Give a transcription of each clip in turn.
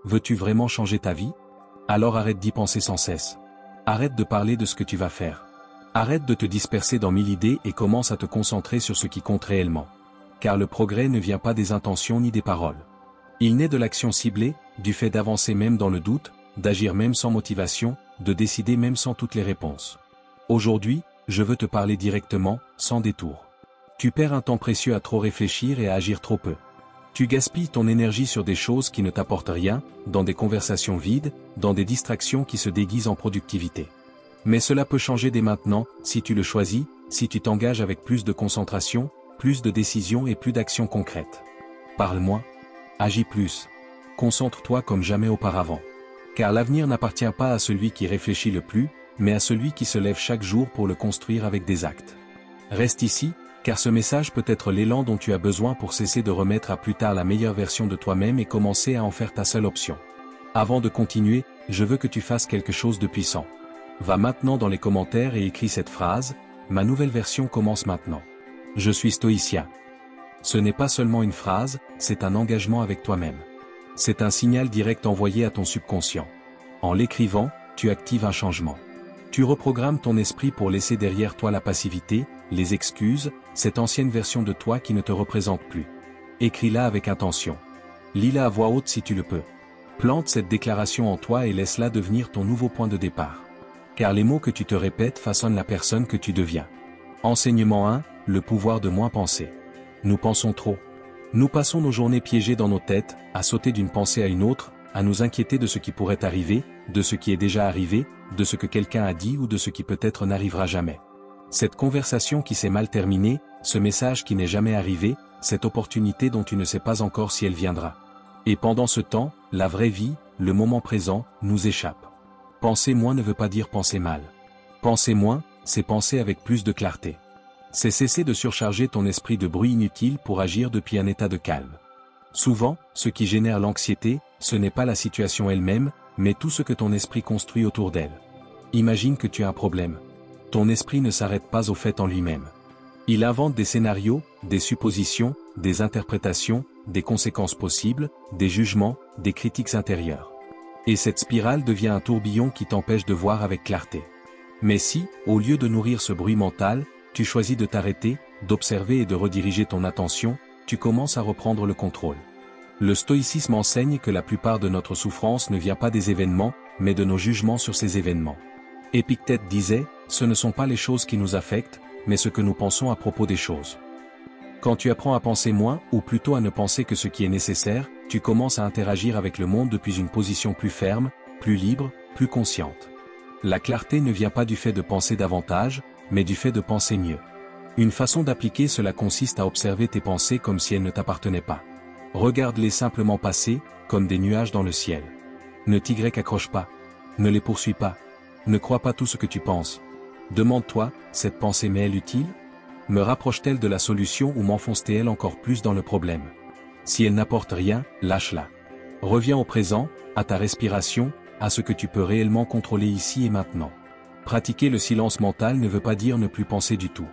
Veux-tu vraiment changer ta vie? Alors arrête d'y penser sans cesse. Arrête de parler de ce que tu vas faire. Arrête de te disperser dans 1000 idées et commence à te concentrer sur ce qui compte réellement. Car le progrès ne vient pas des intentions ni des paroles. Il naît de l'action ciblée, du fait d'avancer même dans le doute, d'agir même sans motivation, de décider même sans toutes les réponses. Aujourd'hui, je veux te parler directement, sans détour. Tu perds un temps précieux à trop réfléchir et à agir trop peu. Tu gaspilles ton énergie sur des choses qui ne t'apportent rien, dans des conversations vides, dans des distractions qui se déguisent en productivité. Mais cela peut changer dès maintenant, si tu le choisis, si tu t'engages avec plus de concentration, plus de décision et plus d'actions concrètes. Parle-moi. Agis plus. Concentre-toi comme jamais auparavant. Car l'avenir n'appartient pas à celui qui réfléchit le plus, mais à celui qui se lève chaque jour pour le construire avec des actes. Reste ici, car ce message peut être l'élan dont tu as besoin pour cesser de remettre à plus tard la meilleure version de toi-même et commencer à en faire ta seule option. Avant de continuer, je veux que tu fasses quelque chose de puissant. Va maintenant dans les commentaires et écris cette phrase, « Ma nouvelle version commence maintenant. Je suis stoïcien ». Ce n'est pas seulement une phrase, c'est un engagement avec toi-même. C'est un signal direct envoyé à ton subconscient. En l'écrivant, tu actives un changement. Tu reprogrammes ton esprit pour laisser derrière toi la passivité, les excuses, cette ancienne version de toi qui ne te représente plus. Écris-la avec intention. Lis-la à voix haute si tu le peux. Plante cette déclaration en toi et laisse-la devenir ton nouveau point de départ. Car les mots que tu te répètes façonnent la personne que tu deviens. Enseignement 1, le pouvoir de moins penser. Nous pensons trop. Nous passons nos journées piégées dans nos têtes, à sauter d'une pensée à une autre, à nous inquiéter de ce qui pourrait arriver, de ce qui est déjà arrivé, de ce que quelqu'un a dit ou de ce qui peut-être n'arrivera jamais. Cette conversation qui s'est mal terminée, ce message qui n'est jamais arrivé, cette opportunité dont tu ne sais pas encore si elle viendra. Et pendant ce temps, la vraie vie, le moment présent, nous échappe. Penser moins ne veut pas dire penser mal. Penser moins, c'est penser avec plus de clarté. C'est cesser de surcharger ton esprit de bruit inutile pour agir depuis un état de calme. Souvent, ce qui génère l'anxiété, ce n'est pas la situation elle-même, mais tout ce que ton esprit construit autour d'elle. Imagine que tu as un problème. Ton esprit ne s'arrête pas au fait en lui-même. Il invente des scénarios, des suppositions, des interprétations, des conséquences possibles, des jugements, des critiques intérieures. Et cette spirale devient un tourbillon qui t'empêche de voir avec clarté. Mais si, au lieu de nourrir ce bruit mental, tu choisis de t'arrêter, d'observer et de rediriger ton attention, tu commences à reprendre le contrôle. Le stoïcisme enseigne que la plupart de notre souffrance ne vient pas des événements, mais de nos jugements sur ces événements. Épictète disait, ce ne sont pas les choses qui nous affectent, mais ce que nous pensons à propos des choses. Quand tu apprends à penser moins, ou plutôt à ne penser que ce qui est nécessaire, tu commences à interagir avec le monde depuis une position plus ferme, plus libre, plus consciente. La clarté ne vient pas du fait de penser davantage, mais du fait de penser mieux. Une façon d'appliquer cela consiste à observer tes pensées comme si elles ne t'appartenaient pas. Regarde-les simplement passer, comme des nuages dans le ciel. Ne t'y accroche pas. Ne les poursuis pas. Ne crois pas tout ce que tu penses. Demande-toi, cette pensée m'est-elle utile? Me rapproche-t-elle de la solution ou m'enfonce-t-elle encore plus dans le problème? Si elle n'apporte rien, lâche-la. Reviens au présent, à ta respiration, à ce que tu peux réellement contrôler ici et maintenant. Pratiquer le silence mental ne veut pas dire ne plus penser du tout.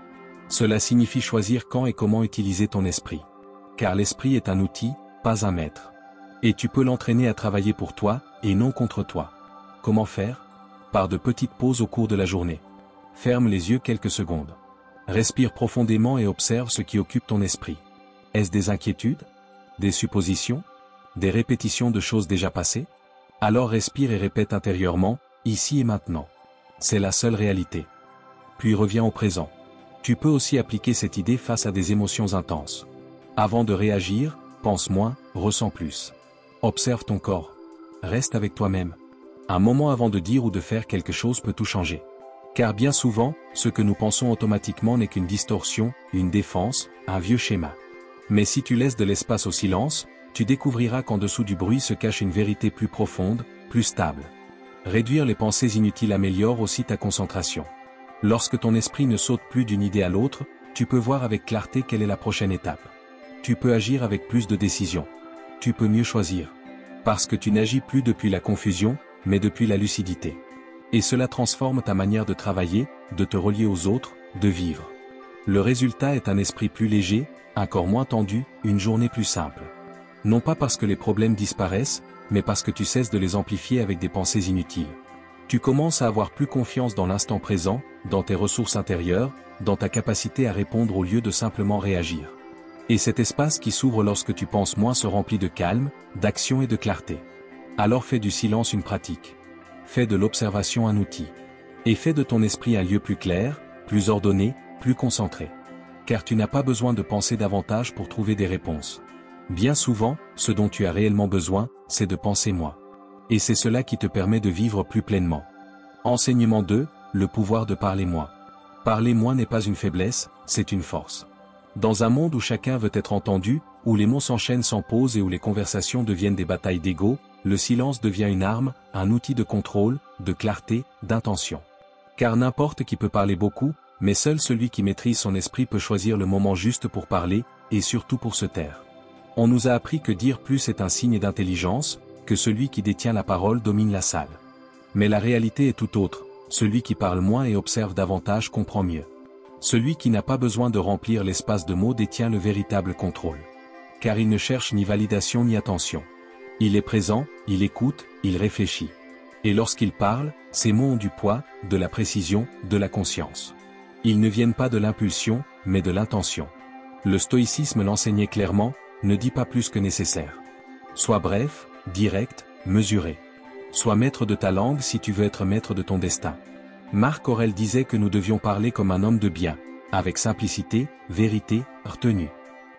Cela signifie choisir quand et comment utiliser ton esprit. Car l'esprit est un outil, pas un maître. Et tu peux l'entraîner à travailler pour toi, et non contre toi. Comment faire? Par de petites pauses au cours de la journée. Ferme les yeux quelques secondes. Respire profondément et observe ce qui occupe ton esprit. Est-ce des inquiétudes? Des suppositions? Des répétitions de choses déjà passées? Alors respire et répète intérieurement, ici et maintenant. C'est la seule réalité. Puis reviens au présent. Tu peux aussi appliquer cette idée face à des émotions intenses. Avant de réagir, pense moins, ressens plus. Observe ton corps. Reste avec toi-même. Un moment avant de dire ou de faire quelque chose peut tout changer. Car bien souvent, ce que nous pensons automatiquement n'est qu'une distorsion, une défense, un vieux schéma. Mais si tu laisses de l'espace au silence, tu découvriras qu'en dessous du bruit se cache une vérité plus profonde, plus stable. Réduire les pensées inutiles améliore aussi ta concentration. Lorsque ton esprit ne saute plus d'une idée à l'autre, tu peux voir avec clarté quelle est la prochaine étape. Tu peux agir avec plus de décision. Tu peux mieux choisir. Parce que tu n'agis plus depuis la confusion, mais depuis la lucidité. Et cela transforme ta manière de travailler, de te relier aux autres, de vivre. Le résultat est un esprit plus léger, un corps moins tendu, une journée plus simple. Non pas parce que les problèmes disparaissent, mais parce que tu cesses de les amplifier avec des pensées inutiles. Tu commences à avoir plus confiance dans l'instant présent, dans tes ressources intérieures, dans ta capacité à répondre au lieu de simplement réagir. Et cet espace qui s'ouvre lorsque tu penses moins se remplit de calme, d'action et de clarté. Alors fais du silence une pratique. Fais de l'observation un outil. Et fais de ton esprit un lieu plus clair, plus ordonné, plus concentré. Car tu n'as pas besoin de penser davantage pour trouver des réponses. Bien souvent, ce dont tu as réellement besoin, c'est de penser moins. Et c'est cela qui te permet de vivre plus pleinement. Enseignement 2, le pouvoir de parler moins. Parler moins n'est pas une faiblesse, c'est une force. Dans un monde où chacun veut être entendu, où les mots s'enchaînent sans pause et où les conversations deviennent des batailles d'ego, le silence devient une arme, un outil de contrôle, de clarté, d'intention. Car n'importe qui peut parler beaucoup, mais seul celui qui maîtrise son esprit peut choisir le moment juste pour parler, et surtout pour se taire. On nous a appris que dire plus est un signe d'intelligence, que celui qui détient la parole domine la salle. Mais la réalité est tout autre, celui qui parle moins et observe davantage comprend mieux. Celui qui n'a pas besoin de remplir l'espace de mots détient le véritable contrôle. Car il ne cherche ni validation ni attention. Il est présent, il écoute, il réfléchit. Et lorsqu'il parle, ses mots ont du poids, de la précision, de la conscience. Ils ne viennent pas de l'impulsion, mais de l'intention. Le stoïcisme l'enseignait clairement, ne dis pas plus que nécessaire. Sois bref, direct, mesuré. Sois maître de ta langue si tu veux être maître de ton destin. Marc Aurèle disait que nous devions parler comme un homme de bien, avec simplicité, vérité, retenue.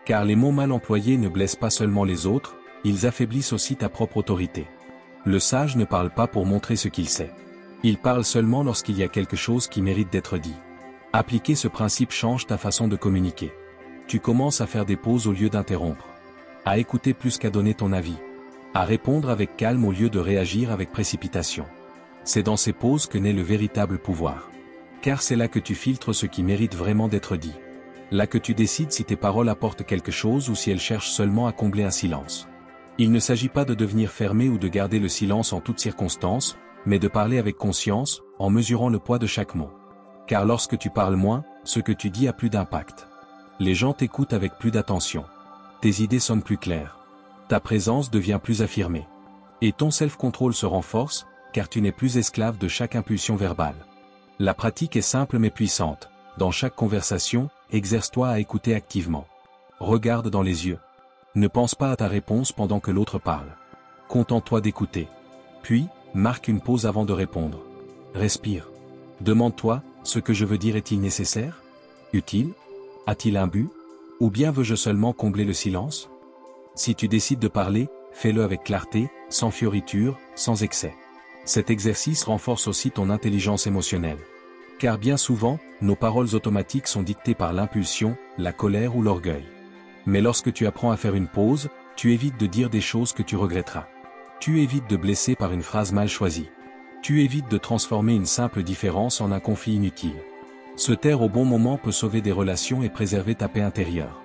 Car les mots mal employés ne blessent pas seulement les autres, ils affaiblissent aussi ta propre autorité. Le sage ne parle pas pour montrer ce qu'il sait. Il parle seulement lorsqu'il y a quelque chose qui mérite d'être dit. Appliquer ce principe change ta façon de communiquer. Tu commences à faire des pauses au lieu d'interrompre. À écouter plus qu'à donner ton avis. À répondre avec calme au lieu de réagir avec précipitation. C'est dans ces pauses que naît le véritable pouvoir. Car c'est là que tu filtres ce qui mérite vraiment d'être dit. Là que tu décides si tes paroles apportent quelque chose ou si elles cherchent seulement à combler un silence. Il ne s'agit pas de devenir fermé ou de garder le silence en toutes circonstances, mais de parler avec conscience, en mesurant le poids de chaque mot. Car lorsque tu parles moins, ce que tu dis a plus d'impact. Les gens t'écoutent avec plus d'attention. Tes idées sonnent plus claires. Ta présence devient plus affirmée. Et ton self-control se renforce, car tu n'es plus esclave de chaque impulsion verbale. La pratique est simple mais puissante. Dans chaque conversation, exerce-toi à écouter activement. Regarde dans les yeux. Ne pense pas à ta réponse pendant que l'autre parle. Contente-toi d'écouter. Puis, marque une pause avant de répondre. Respire. Demande-toi, ce que je veux dire est-il nécessaire? Utile? A-t-il un but? Ou bien veux-je seulement combler le silence? Si tu décides de parler, fais-le avec clarté, sans fioriture, sans excès. Cet exercice renforce aussi ton intelligence émotionnelle. Car bien souvent, nos paroles automatiques sont dictées par l'impulsion, la colère ou l'orgueil. Mais lorsque tu apprends à faire une pause, tu évites de dire des choses que tu regretteras. Tu évites de blesser par une phrase mal choisie. Tu évites de transformer une simple différence en un conflit inutile. Se taire au bon moment peut sauver des relations et préserver ta paix intérieure.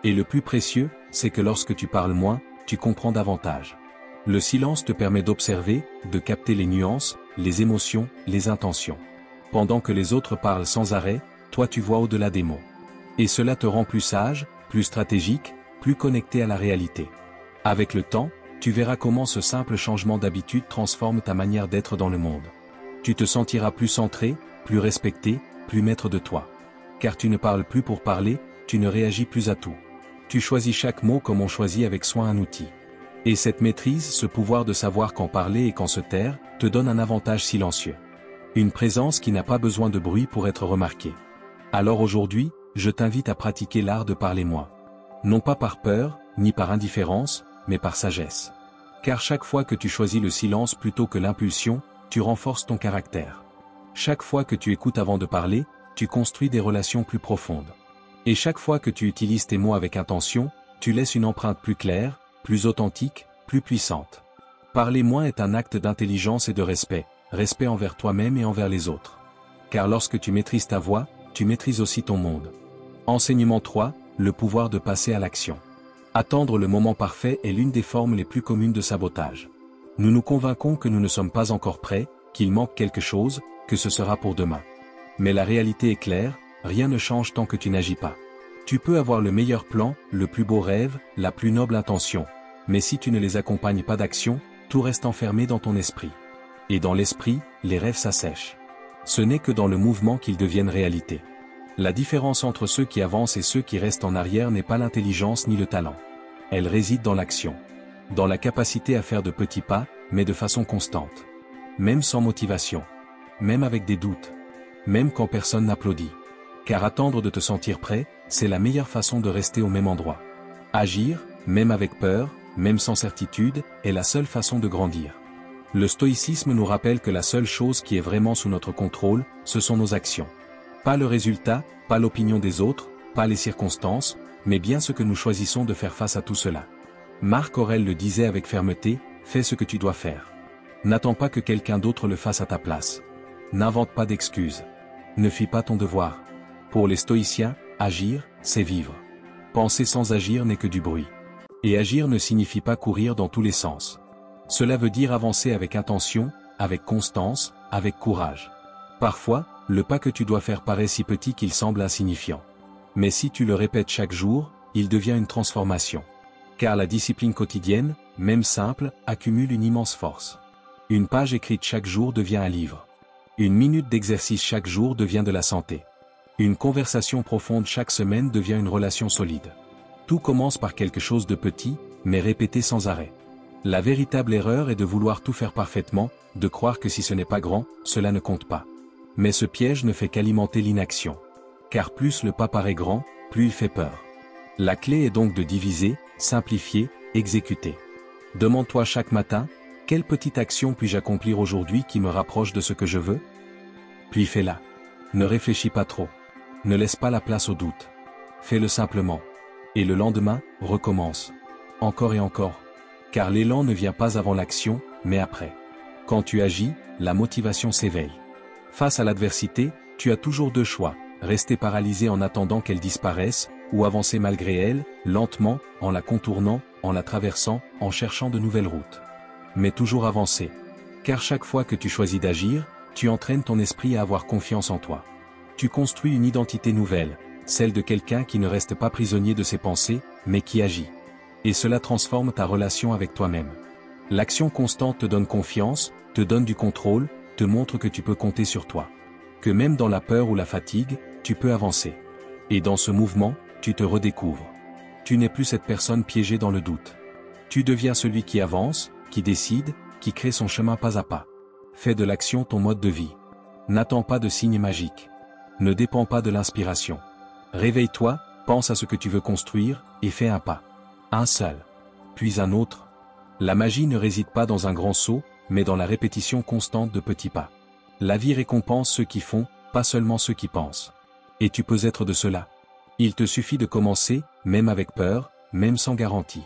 Et le plus précieux, c'est que lorsque tu parles moins, tu comprends davantage. Le silence te permet d'observer, de capter les nuances, les émotions, les intentions. Pendant que les autres parlent sans arrêt, toi tu vois au-delà des mots. Et cela te rend plus sage, plus stratégique, plus connecté à la réalité. Avec le temps, tu verras comment ce simple changement d'habitude transforme ta manière d'être dans le monde. Tu te sentiras plus centré, plus respecté, plus maître de toi. Car tu ne parles plus pour parler, tu ne réagis plus à tout. Tu choisis chaque mot comme on choisit avec soin un outil. Et cette maîtrise, ce pouvoir de savoir quand parler et quand se taire, te donne un avantage silencieux. Une présence qui n'a pas besoin de bruit pour être remarquée. Alors aujourd'hui, je t'invite à pratiquer l'art de parler moins. Non pas par peur, ni par indifférence, mais par sagesse. Car chaque fois que tu choisis le silence plutôt que l'impulsion, tu renforces ton caractère. Chaque fois que tu écoutes avant de parler, tu construis des relations plus profondes. Et chaque fois que tu utilises tes mots avec intention, tu laisses une empreinte plus claire, plus authentique, plus puissante. Parler moins est un acte d'intelligence et de respect, respect envers toi-même et envers les autres. Car lorsque tu maîtrises ta voix, tu maîtrises aussi ton monde. Enseignement 3, le pouvoir de passer à l'action. Attendre le moment parfait est l'une des formes les plus communes de sabotage. Nous nous convainquons que nous ne sommes pas encore prêts, qu'il manque quelque chose, que ce sera pour demain. Mais la réalité est claire, rien ne change tant que tu n'agis pas. Tu peux avoir le meilleur plan, le plus beau rêve, la plus noble intention, mais si tu ne les accompagnes pas d'action, Tout reste enfermé dans ton esprit. Et dans l'esprit, les rêves s'assèchent. Ce n'est que dans le mouvement qu'ils deviennent réalité. La différence entre ceux qui avancent et ceux qui restent en arrière n'est pas l'intelligence ni le talent. Elle réside dans l'action. Dans la capacité à faire de petits pas, mais de façon constante. Même sans motivation. Même avec des doutes. Même quand personne n'applaudit. Car attendre de te sentir prêt, c'est la meilleure façon de rester au même endroit. Agir, même avec peur, même sans certitude, est la seule façon de grandir. Le stoïcisme nous rappelle que la seule chose qui est vraiment sous notre contrôle, ce sont nos actions. Pas le résultat, pas l'opinion des autres, pas les circonstances, mais bien ce que nous choisissons de faire face à tout cela. Marc Aurèle le disait avec fermeté, fais ce que tu dois faire. N'attends pas que quelqu'un d'autre le fasse à ta place. N'invente pas d'excuses. Ne fuis pas ton devoir. Pour les stoïciens, agir, c'est vivre. Penser sans agir n'est que du bruit. Et agir ne signifie pas courir dans tous les sens. Cela veut dire avancer avec intention, avec constance, avec courage. Parfois, le pas que tu dois faire paraît si petit qu'il semble insignifiant. Mais si tu le répètes chaque jour, il devient une transformation. Car la discipline quotidienne, même simple, accumule une immense force. Une page écrite chaque jour devient un livre. Une minute d'exercice chaque jour devient de la santé. Une conversation profonde chaque semaine devient une relation solide. Tout commence par quelque chose de petit, mais répété sans arrêt. La véritable erreur est de vouloir tout faire parfaitement, de croire que si ce n'est pas grand, cela ne compte pas. Mais ce piège ne fait qu'alimenter l'inaction. Car plus le pas paraît grand, plus il fait peur. La clé est donc de diviser, simplifier, exécuter. Demande-toi chaque matin, quelle petite action puis-je accomplir aujourd'hui qui me rapproche de ce que je veux? Puis fais-la. Ne réfléchis pas trop. Ne laisse pas la place au doute. Fais-le simplement. Et le lendemain, recommence. Encore et encore. Car l'élan ne vient pas avant l'action, mais après. Quand tu agis, la motivation s'éveille. Face à l'adversité, tu as toujours deux choix, rester paralysé en attendant qu'elle disparaisse, ou avancer malgré elle, lentement, en la contournant, en la traversant, en cherchant de nouvelles routes. Mais toujours avancer. Car chaque fois que tu choisis d'agir, tu entraînes ton esprit à avoir confiance en toi. Tu construis une identité nouvelle, celle de quelqu'un qui ne reste pas prisonnier de ses pensées, mais qui agit. Et cela transforme ta relation avec toi-même. L'action constante te donne confiance, te donne du contrôle, te montre que tu peux compter sur toi. Que même dans la peur ou la fatigue, tu peux avancer. Et dans ce mouvement, tu te redécouvres. Tu n'es plus cette personne piégée dans le doute. Tu deviens celui qui avance, qui décide, qui crée son chemin pas à pas. Fais de l'action ton mode de vie. N'attends pas de signes magiques. Ne dépends pas de l'inspiration. Réveille-toi, pense à ce que tu veux construire, et fais un pas. Un seul. Puis un autre. La magie ne réside pas dans un grand saut, mais dans la répétition constante de petits pas. La vie récompense ceux qui font, pas seulement ceux qui pensent. Et tu peux être de cela. Il te suffit de commencer, même avec peur, même sans garantie.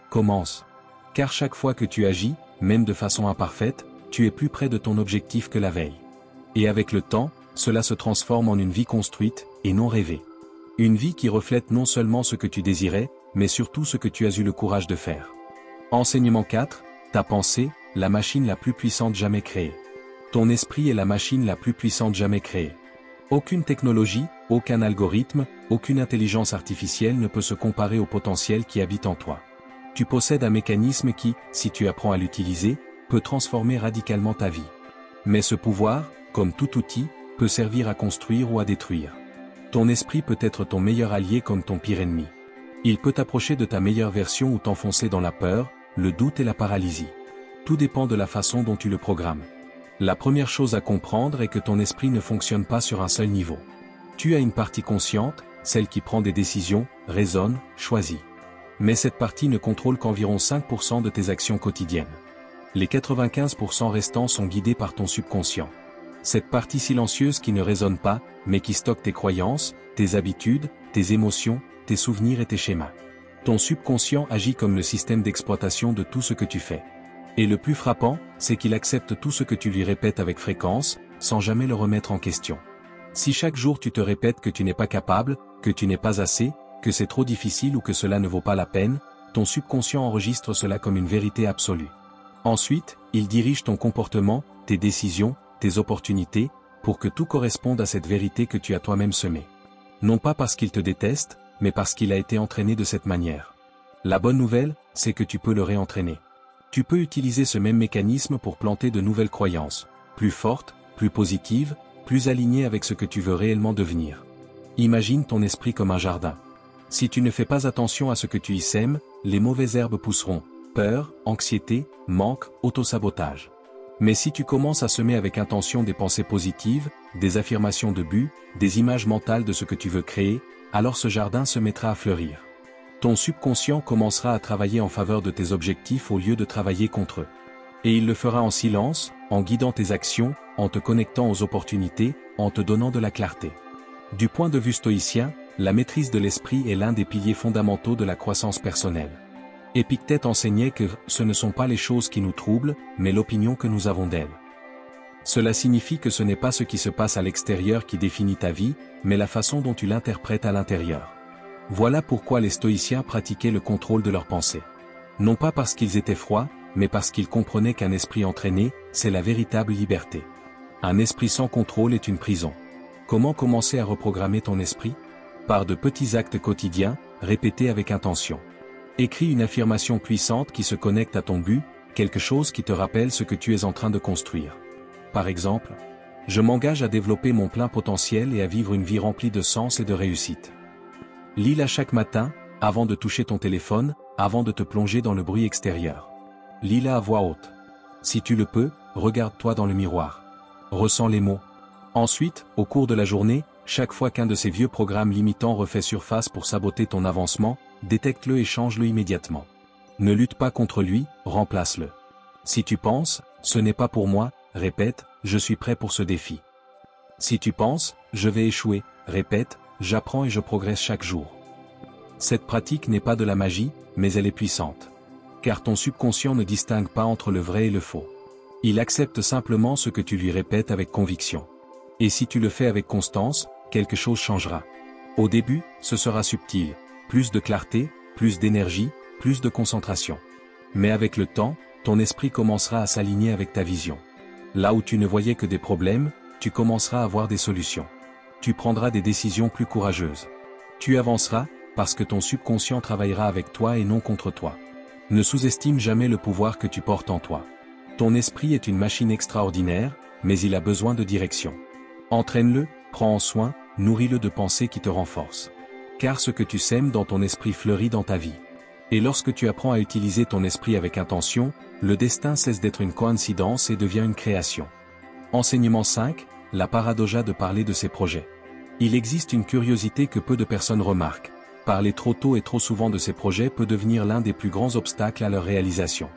Commence. Car chaque fois que tu agis, même de façon imparfaite, tu es plus près de ton objectif que la veille. Et avec le temps, cela se transforme en une vie construite, et non rêvée. Une vie qui reflète non seulement ce que tu désirais, mais surtout ce que tu as eu le courage de faire. Enseignement 4, ta pensée, la machine la plus puissante jamais créée. Ton esprit est la machine la plus puissante jamais créée. Aucune technologie, aucun algorithme, aucune intelligence artificielle ne peut se comparer au potentiel qui habite en toi. Tu possèdes un mécanisme qui, si tu apprends à l'utiliser, peut transformer radicalement ta vie. Mais ce pouvoir, comme tout outil, peut servir à construire ou à détruire. Ton esprit peut être ton meilleur allié comme ton pire ennemi. Il peut t'approcher de ta meilleure version ou t'enfoncer dans la peur, le doute et la paralysie. Tout dépend de la façon dont tu le programmes. La première chose à comprendre est que ton esprit ne fonctionne pas sur un seul niveau. Tu as une partie consciente, celle qui prend des décisions, raisonne, choisit. Mais cette partie ne contrôle qu'environ 5% de tes actions quotidiennes. Les 95% restants sont guidés par ton subconscient. Cette partie silencieuse qui ne résonne pas, mais qui stocke tes croyances, tes habitudes, tes émotions, tes souvenirs et tes schémas. Ton subconscient agit comme le système d'exploitation de tout ce que tu fais. Et le plus frappant, c'est qu'il accepte tout ce que tu lui répètes avec fréquence, sans jamais le remettre en question. Si chaque jour tu te répètes que tu n'es pas capable, que tu n'es pas assez, que c'est trop difficile ou que cela ne vaut pas la peine, ton subconscient enregistre cela comme une vérité absolue. Ensuite, il dirige ton comportement, tes décisions, tes opportunités, pour que tout corresponde à cette vérité que tu as toi-même semée. Non pas parce qu'il te déteste, mais parce qu'il a été entraîné de cette manière. La bonne nouvelle, c'est que tu peux le réentraîner. Tu peux utiliser ce même mécanisme pour planter de nouvelles croyances, plus fortes, plus positives, plus alignées avec ce que tu veux réellement devenir. Imagine ton esprit comme un jardin. Si tu ne fais pas attention à ce que tu y sèmes, les mauvaises herbes pousseront. Peur, anxiété, manque, autosabotage. Mais si tu commences à semer avec intention des pensées positives, des affirmations de but, des images mentales de ce que tu veux créer, alors ce jardin se mettra à fleurir. Ton subconscient commencera à travailler en faveur de tes objectifs au lieu de travailler contre eux. Et il le fera en silence, en guidant tes actions, en te connectant aux opportunités, en te donnant de la clarté. Du point de vue stoïcien, la maîtrise de l'esprit est l'un des piliers fondamentaux de la croissance personnelle. Épictète enseignait que ce ne sont pas les choses qui nous troublent, mais l'opinion que nous avons d'elles. Cela signifie que ce n'est pas ce qui se passe à l'extérieur qui définit ta vie, mais la façon dont tu l'interprètes à l'intérieur. Voilà pourquoi les stoïciens pratiquaient le contrôle de leurs pensées. Non pas parce qu'ils étaient froids, mais parce qu'ils comprenaient qu'un esprit entraîné, c'est la véritable liberté. Un esprit sans contrôle est une prison. Comment commencer à reprogrammer ton esprit? Par de petits actes quotidiens, répétés avec intention. Écris une affirmation puissante qui se connecte à ton but, quelque chose qui te rappelle ce que tu es en train de construire. Par exemple, je m'engage à développer mon plein potentiel et à vivre une vie remplie de sens et de réussite. Lis-la chaque matin, avant de toucher ton téléphone, avant de te plonger dans le bruit extérieur. Lis-la à voix haute. Si tu le peux, regarde-toi dans le miroir. Ressens les mots. Ensuite, au cours de la journée, chaque fois qu'un de ces vieux programmes limitants refait surface pour saboter ton avancement, détecte-le et change-le immédiatement. Ne lutte pas contre lui, remplace-le. Si tu penses, ce n'est pas pour moi, répète, je suis prêt pour ce défi. Si tu penses, je vais échouer, répète, j'apprends et je progresse chaque jour. Cette pratique n'est pas de la magie, mais elle est puissante. Car ton subconscient ne distingue pas entre le vrai et le faux. Il accepte simplement ce que tu lui répètes avec conviction. Et si tu le fais avec constance, quelque chose changera. Au début, ce sera subtil, plus de clarté, plus d'énergie, plus de concentration. Mais avec le temps, ton esprit commencera à s'aligner avec ta vision. Là où tu ne voyais que des problèmes, tu commenceras à voir des solutions. Tu prendras des décisions plus courageuses. Tu avanceras, parce que ton subconscient travaillera avec toi et non contre toi. Ne sous-estime jamais le pouvoir que tu portes en toi. Ton esprit est une machine extraordinaire, mais il a besoin de direction. Entraîne-le, prends en soin, nourris-le de pensées qui te renforcent. Car ce que tu sèmes dans ton esprit fleurit dans ta vie. Et lorsque tu apprends à utiliser ton esprit avec intention, le destin cesse d'être une coïncidence et devient une création. Enseignement 5, la paradoja de parler de ses projets. Il existe une curiosité que peu de personnes remarquent. Parler trop tôt et trop souvent de ses projets peut devenir l'un des plus grands obstacles à leur réalisation.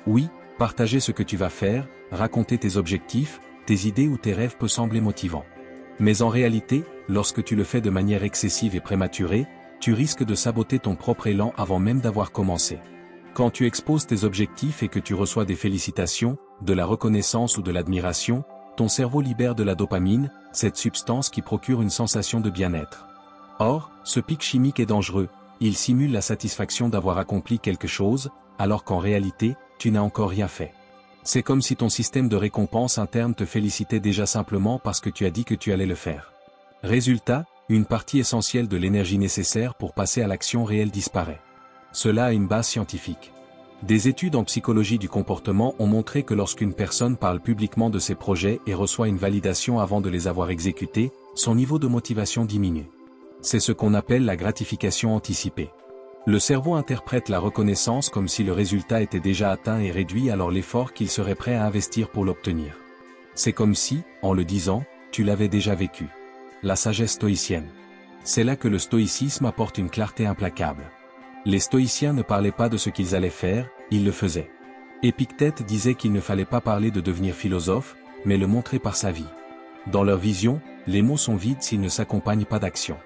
Oui, partager ce que tu vas faire, raconter tes objectifs, tes idées ou tes rêves peut sembler motivant. Mais en réalité, lorsque tu le fais de manière excessive et prématurée, tu risques de saboter ton propre élan avant même d'avoir commencé. Quand tu exposes tes objectifs et que tu reçois des félicitations, de la reconnaissance ou de l'admiration, ton cerveau libère de la dopamine, cette substance qui procure une sensation de bien-être. Or, ce pic chimique est dangereux, il simule la satisfaction d'avoir accompli quelque chose, alors qu'en réalité, tu n'as encore rien fait. C'est comme si ton système de récompense interne te félicitait déjà simplement parce que tu as dit que tu allais le faire. Résultat, une partie essentielle de l'énergie nécessaire pour passer à l'action réelle disparaît. Cela a une base scientifique. Des études en psychologie du comportement ont montré que lorsqu'une personne parle publiquement de ses projets et reçoit une validation avant de les avoir exécutés, son niveau de motivation diminue. C'est ce qu'on appelle la gratification anticipée. Le cerveau interprète la reconnaissance comme si le résultat était déjà atteint et réduit alors l'effort qu'il serait prêt à investir pour l'obtenir. C'est comme si, en le disant, tu l'avais déjà vécu. La sagesse stoïcienne. C'est là que le stoïcisme apporte une clarté implacable. Les stoïciens ne parlaient pas de ce qu'ils allaient faire, ils le faisaient. Épictète disait qu'il ne fallait pas parler de devenir philosophe, mais le montrer par sa vie. Dans leur vision, les mots sont vides s'ils ne s'accompagnent pas d'action.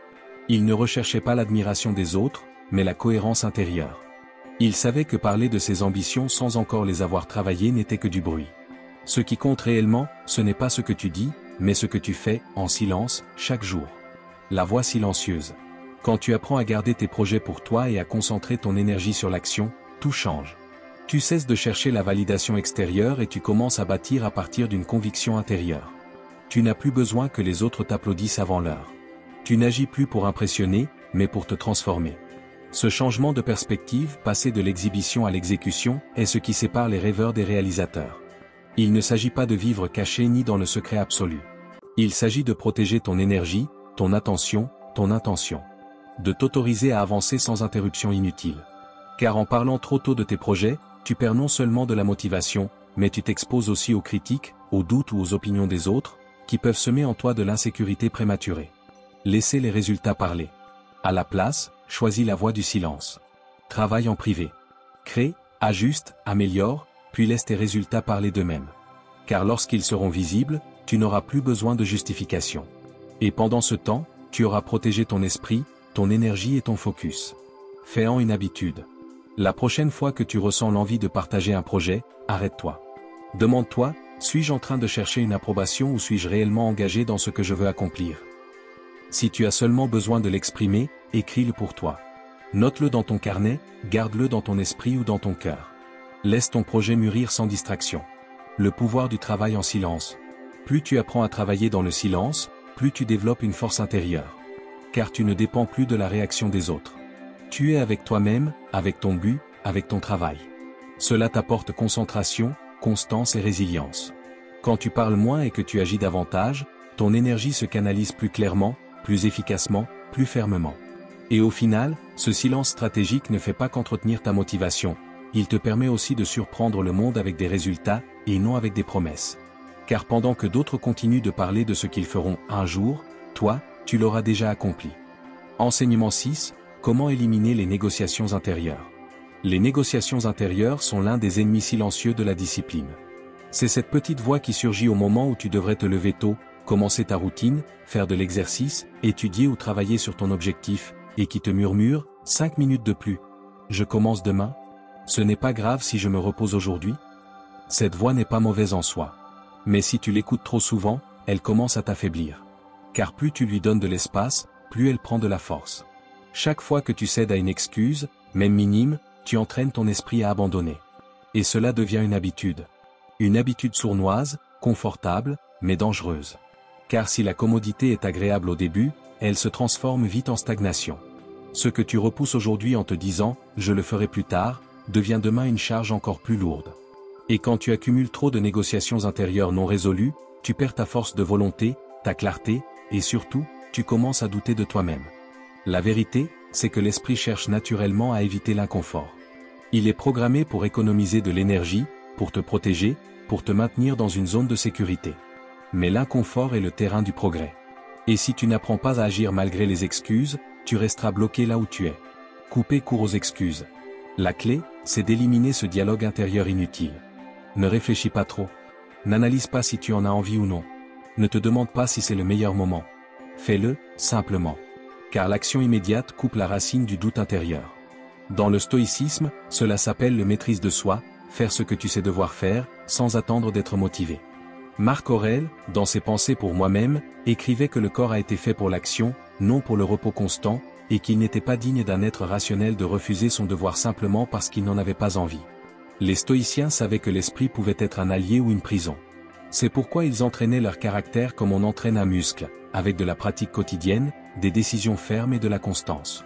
Ils ne recherchaient pas l'admiration des autres, mais la cohérence intérieure. Ils savaient que parler de ses ambitions sans encore les avoir travaillées n'était que du bruit. Ce qui compte réellement, ce n'est pas ce que tu dis, mais ce que tu fais, en silence, chaque jour. La voix silencieuse. Quand tu apprends à garder tes projets pour toi et à concentrer ton énergie sur l'action, tout change. Tu cesses de chercher la validation extérieure et tu commences à bâtir à partir d'une conviction intérieure. Tu n'as plus besoin que les autres t'applaudissent avant l'heure. Tu n'agis plus pour impressionner, mais pour te transformer. Ce changement de perspective, passer de l'exhibition à l'exécution, est ce qui sépare les rêveurs des réalisateurs. Il ne s'agit pas de vivre caché ni dans le secret absolu. Il s'agit de protéger ton énergie, ton attention, ton intention. De t'autoriser à avancer sans interruption inutile. Car en parlant trop tôt de tes projets, tu perds non seulement de la motivation, mais tu t'exposes aussi aux critiques, aux doutes ou aux opinions des autres, qui peuvent semer en toi de l'insécurité prématurée. Laissez les résultats parler. À la place, choisis la voie du silence. Travaille en privé. Crée, ajuste, améliore, puis laisse tes résultats parler d'eux-mêmes. Car lorsqu'ils seront visibles, tu n'auras plus besoin de justification. Et pendant ce temps, tu auras protégé ton esprit, ton énergie et ton focus. Fais-en une habitude. La prochaine fois que tu ressens l'envie de partager un projet, arrête-toi. Demande-toi, suis-je en train de chercher une approbation ou suis-je réellement engagé dans ce que je veux accomplir? Si tu as seulement besoin de l'exprimer, écris-le pour toi. Note-le dans ton carnet, garde-le dans ton esprit ou dans ton cœur. Laisse ton projet mûrir sans distraction. Le pouvoir du travail en silence. Plus tu apprends à travailler dans le silence, plus tu développes une force intérieure. Car tu ne dépends plus de la réaction des autres. Tu es avec toi-même, avec ton but, avec ton travail. Cela t'apporte concentration, constance et résilience. Quand tu parles moins et que tu agis davantage, ton énergie se canalise plus clairement, plus efficacement, plus fermement. Et au final, ce silence stratégique ne fait pas qu'entretenir ta motivation, il te permet aussi de surprendre le monde avec des résultats, et non avec des promesses. Car pendant que d'autres continuent de parler de ce qu'ils feront un jour, toi, tu l'auras déjà accompli. Enseignement 6. Comment éliminer les négociations intérieures? Les négociations intérieures sont l'un des ennemis silencieux de la discipline. C'est cette petite voix qui surgit au moment où tu devrais te lever tôt, commencer ta routine, faire de l'exercice, étudier ou travailler sur ton objectif, et qui te murmure, 5 minutes de plus. Je commence demain? Ce n'est pas grave si je me repose aujourd'hui? Cette voix n'est pas mauvaise en soi. Mais si tu l'écoutes trop souvent, elle commence à t'affaiblir. Car plus tu lui donnes de l'espace, plus elle prend de la force. Chaque fois que tu cèdes à une excuse, même minime, tu entraînes ton esprit à abandonner. Et cela devient une habitude. Une habitude sournoise, confortable, mais dangereuse. Car si la commodité est agréable au début, elle se transforme vite en stagnation. Ce que tu repousses aujourd'hui en te disant « je le ferai plus tard », devient demain une charge encore plus lourde. Et quand tu accumules trop de négociations intérieures non résolues, tu perds ta force de volonté, ta clarté, et surtout, tu commences à douter de toi-même. La vérité, c'est que l'esprit cherche naturellement à éviter l'inconfort. Il est programmé pour économiser de l'énergie, pour te protéger, pour te maintenir dans une zone de sécurité. Mais l'inconfort est le terrain du progrès. Et si tu n'apprends pas à agir malgré les excuses, tu resteras bloqué là où tu es. Couper court aux excuses. La clé, c'est d'éliminer ce dialogue intérieur inutile. Ne réfléchis pas trop. N'analyse pas si tu en as envie ou non. Ne te demande pas si c'est le meilleur moment. Fais-le, simplement. Car l'action immédiate coupe la racine du doute intérieur. Dans le stoïcisme, cela s'appelle le maîtrise de soi, faire ce que tu sais devoir faire, sans attendre d'être motivé. Marc Aurèle, dans ses Pensées pour moi-même, écrivait que le corps a été fait pour l'action, non pour le repos constant, et qu'il n'était pas digne d'un être rationnel de refuser son devoir simplement parce qu'il n'en avait pas envie. Les stoïciens savaient que l'esprit pouvait être un allié ou une prison. C'est pourquoi ils entraînaient leur caractère comme on entraîne un muscle, avec de la pratique quotidienne, des décisions fermes et de la constance.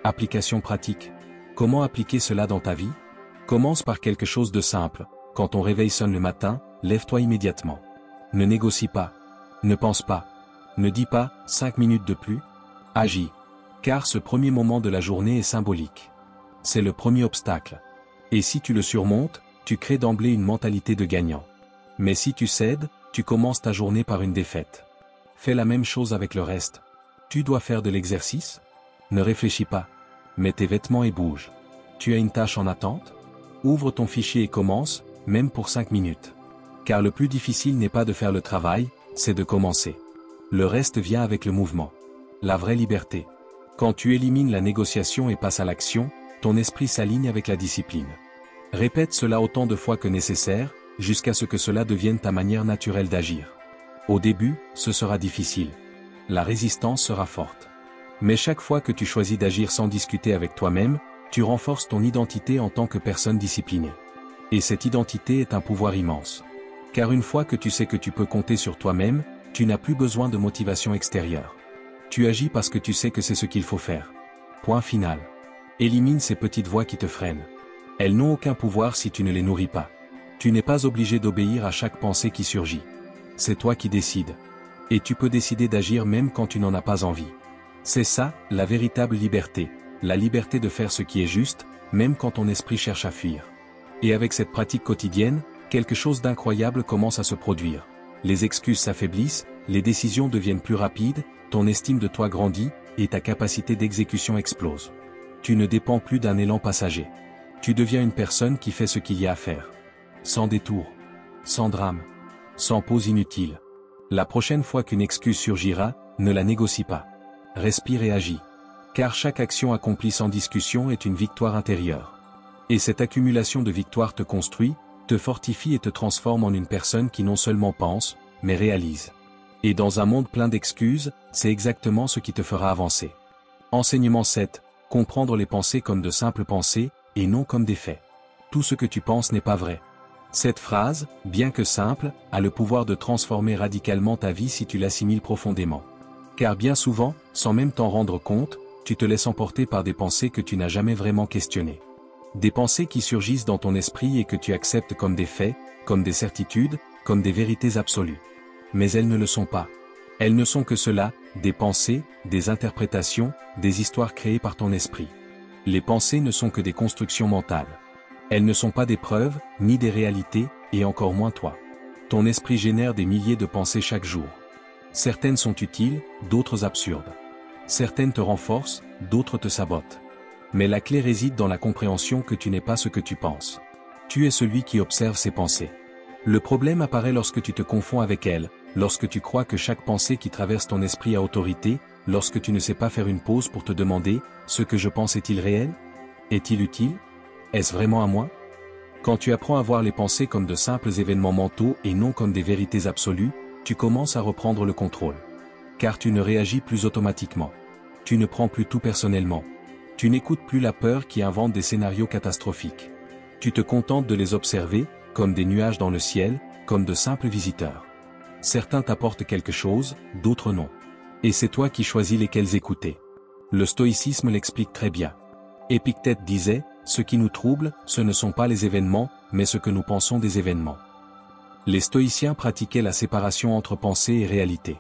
Application pratique. Comment appliquer cela dans ta vie? Commence par quelque chose de simple. Quand ton réveil sonne le matin, lève-toi immédiatement. Ne négocie pas. Ne pense pas. Ne dis pas « 5 minutes de plus ». Agis. Car ce premier moment de la journée est symbolique. C'est le premier obstacle. Et si tu le surmontes, tu crées d'emblée une mentalité de gagnant. Mais si tu cèdes, tu commences ta journée par une défaite. Fais la même chose avec le reste. Tu dois faire de l'exercice? Ne réfléchis pas. Mets tes vêtements et bouge. Tu as une tâche en attente? Ouvre ton fichier et commence, même pour 5 minutes. Car le plus difficile n'est pas de faire le travail, c'est de commencer. Le reste vient avec le mouvement. La vraie liberté. Quand tu élimines la négociation et passes à l'action, ton esprit s'aligne avec la discipline. Répète cela autant de fois que nécessaire, jusqu'à ce que cela devienne ta manière naturelle d'agir. Au début, ce sera difficile. La résistance sera forte. Mais chaque fois que tu choisis d'agir sans discuter avec toi-même, tu renforces ton identité en tant que personne disciplinée. Et cette identité est un pouvoir immense. Car une fois que tu sais que tu peux compter sur toi-même, tu n'as plus besoin de motivation extérieure. Tu agis parce que tu sais que c'est ce qu'il faut faire. Point final. Élimine ces petites voix qui te freinent. Elles n'ont aucun pouvoir si tu ne les nourris pas. Tu n'es pas obligé d'obéir à chaque pensée qui surgit. C'est toi qui décides. Et tu peux décider d'agir même quand tu n'en as pas envie. C'est ça, la véritable liberté. La liberté de faire ce qui est juste, même quand ton esprit cherche à fuir. Et avec cette pratique quotidienne, quelque chose d'incroyable commence à se produire. Les excuses s'affaiblissent, les décisions deviennent plus rapides, ton estime de toi grandit, et ta capacité d'exécution explose. Tu ne dépends plus d'un élan passager. Tu deviens une personne qui fait ce qu'il y a à faire. Sans détour. Sans drame. Sans pause inutile. La prochaine fois qu'une excuse surgira, ne la négocie pas. Respire et agis. Car chaque action accomplie sans discussion est une victoire intérieure. Et cette accumulation de victoires te construit, te fortifie et te transforme en une personne qui non seulement pense, mais réalise. Et dans un monde plein d'excuses, c'est exactement ce qui te fera avancer. Enseignement 7. Comprendre les pensées comme de simples pensées, et non comme des faits. Tout ce que tu penses n'est pas vrai. Cette phrase, bien que simple, a le pouvoir de transformer radicalement ta vie si tu l'assimiles profondément. Car bien souvent, sans même t'en rendre compte, tu te laisses emporter par des pensées que tu n'as jamais vraiment questionnées. Des pensées qui surgissent dans ton esprit et que tu acceptes comme des faits, comme des certitudes, comme des vérités absolues. Mais elles ne le sont pas. Elles ne sont que cela, des pensées, des interprétations, des histoires créées par ton esprit. Les pensées ne sont que des constructions mentales. Elles ne sont pas des preuves, ni des réalités, et encore moins toi. Ton esprit génère des milliers de pensées chaque jour. Certaines sont utiles, d'autres absurdes. Certaines te renforcent, d'autres te sabotent. Mais la clé réside dans la compréhension que tu n'es pas ce que tu penses. Tu es celui qui observe ces pensées. Le problème apparaît lorsque tu te confonds avec elles, lorsque tu crois que chaque pensée qui traverse ton esprit a autorité, lorsque tu ne sais pas faire une pause pour te demander, ce que je pense est-il réel? Est-il utile? Est-ce vraiment à moi? Quand tu apprends à voir les pensées comme de simples événements mentaux et non comme des vérités absolues, tu commences à reprendre le contrôle. Car tu ne réagis plus automatiquement. Tu ne prends plus tout personnellement. Tu n'écoutes plus la peur qui invente des scénarios catastrophiques. Tu te contentes de les observer, comme des nuages dans le ciel, comme de simples visiteurs. Certains t'apportent quelque chose, d'autres non. Et c'est toi qui choisis lesquels écouter. Le stoïcisme l'explique très bien. Épictète disait, ce qui nous trouble, ce ne sont pas les événements, mais ce que nous pensons des événements. Les stoïciens pratiquaient la séparation entre pensée et réalité.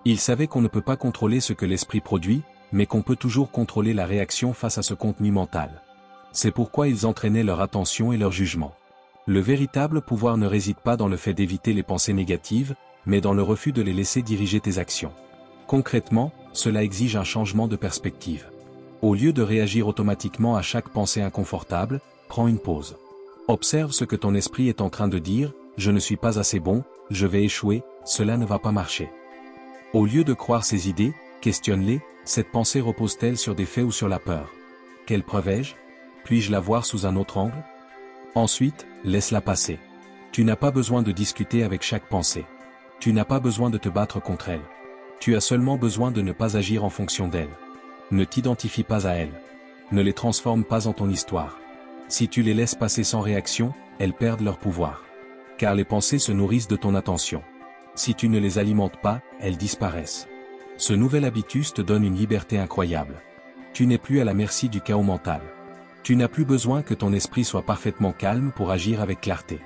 Ils savaient qu'on ne peut pas contrôler ce que l'esprit produit, mais qu'on peut toujours contrôler la réaction face à ce contenu mental. C'est pourquoi ils entraînaient leur attention et leur jugement. Le véritable pouvoir ne réside pas dans le fait d'éviter les pensées négatives, mais dans le refus de les laisser diriger tes actions. Concrètement, cela exige un changement de perspective. Au lieu de réagir automatiquement à chaque pensée inconfortable, prends une pause. Observe ce que ton esprit est en train de dire, je ne suis pas assez bon, je vais échouer, cela ne va pas marcher. Au lieu de croire ces idées, questionne-les, cette pensée repose-t-elle sur des faits ou sur la peur? Quelle preuve ai-je? Puis-je la voir sous un autre angle? Ensuite, laisse-la passer. Tu n'as pas besoin de discuter avec chaque pensée. Tu n'as pas besoin de te battre contre elle. Tu as seulement besoin de ne pas agir en fonction d'elle. Ne t'identifie pas à elles. Ne les transforme pas en ton histoire. Si tu les laisses passer sans réaction, elles perdent leur pouvoir. Car les pensées se nourrissent de ton attention. Si tu ne les alimentes pas, elles disparaissent. Ce nouvel habitus te donne une liberté incroyable. Tu n'es plus à la merci du chaos mental. Tu n'as plus besoin que ton esprit soit parfaitement calme pour agir avec clarté.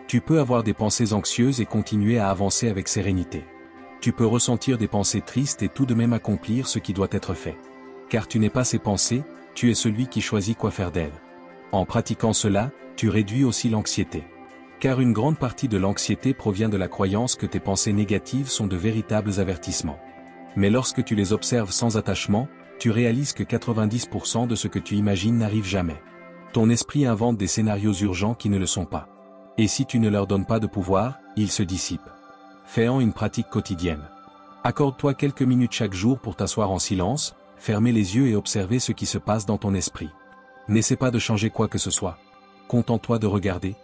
Tu peux avoir des pensées anxieuses et continuer à avancer avec sérénité. Tu peux ressentir des pensées tristes et tout de même accomplir ce qui doit être fait. Car tu n'es pas ces pensées, tu es celui qui choisit quoi faire d'elles. En pratiquant cela, tu réduis aussi l'anxiété. Car une grande partie de l'anxiété provient de la croyance que tes pensées négatives sont de véritables avertissements. Mais lorsque tu les observes sans attachement, tu réalises que 90% de ce que tu imagines n'arrive jamais. Ton esprit invente des scénarios urgents qui ne le sont pas. Et si tu ne leur donnes pas de pouvoir, ils se dissipent. Fais-en une pratique quotidienne. Accorde-toi quelques minutes chaque jour pour t'asseoir en silence, fermer les yeux et observer ce qui se passe dans ton esprit. N'essaie pas de changer quoi que ce soit. Contente-toi de regarder.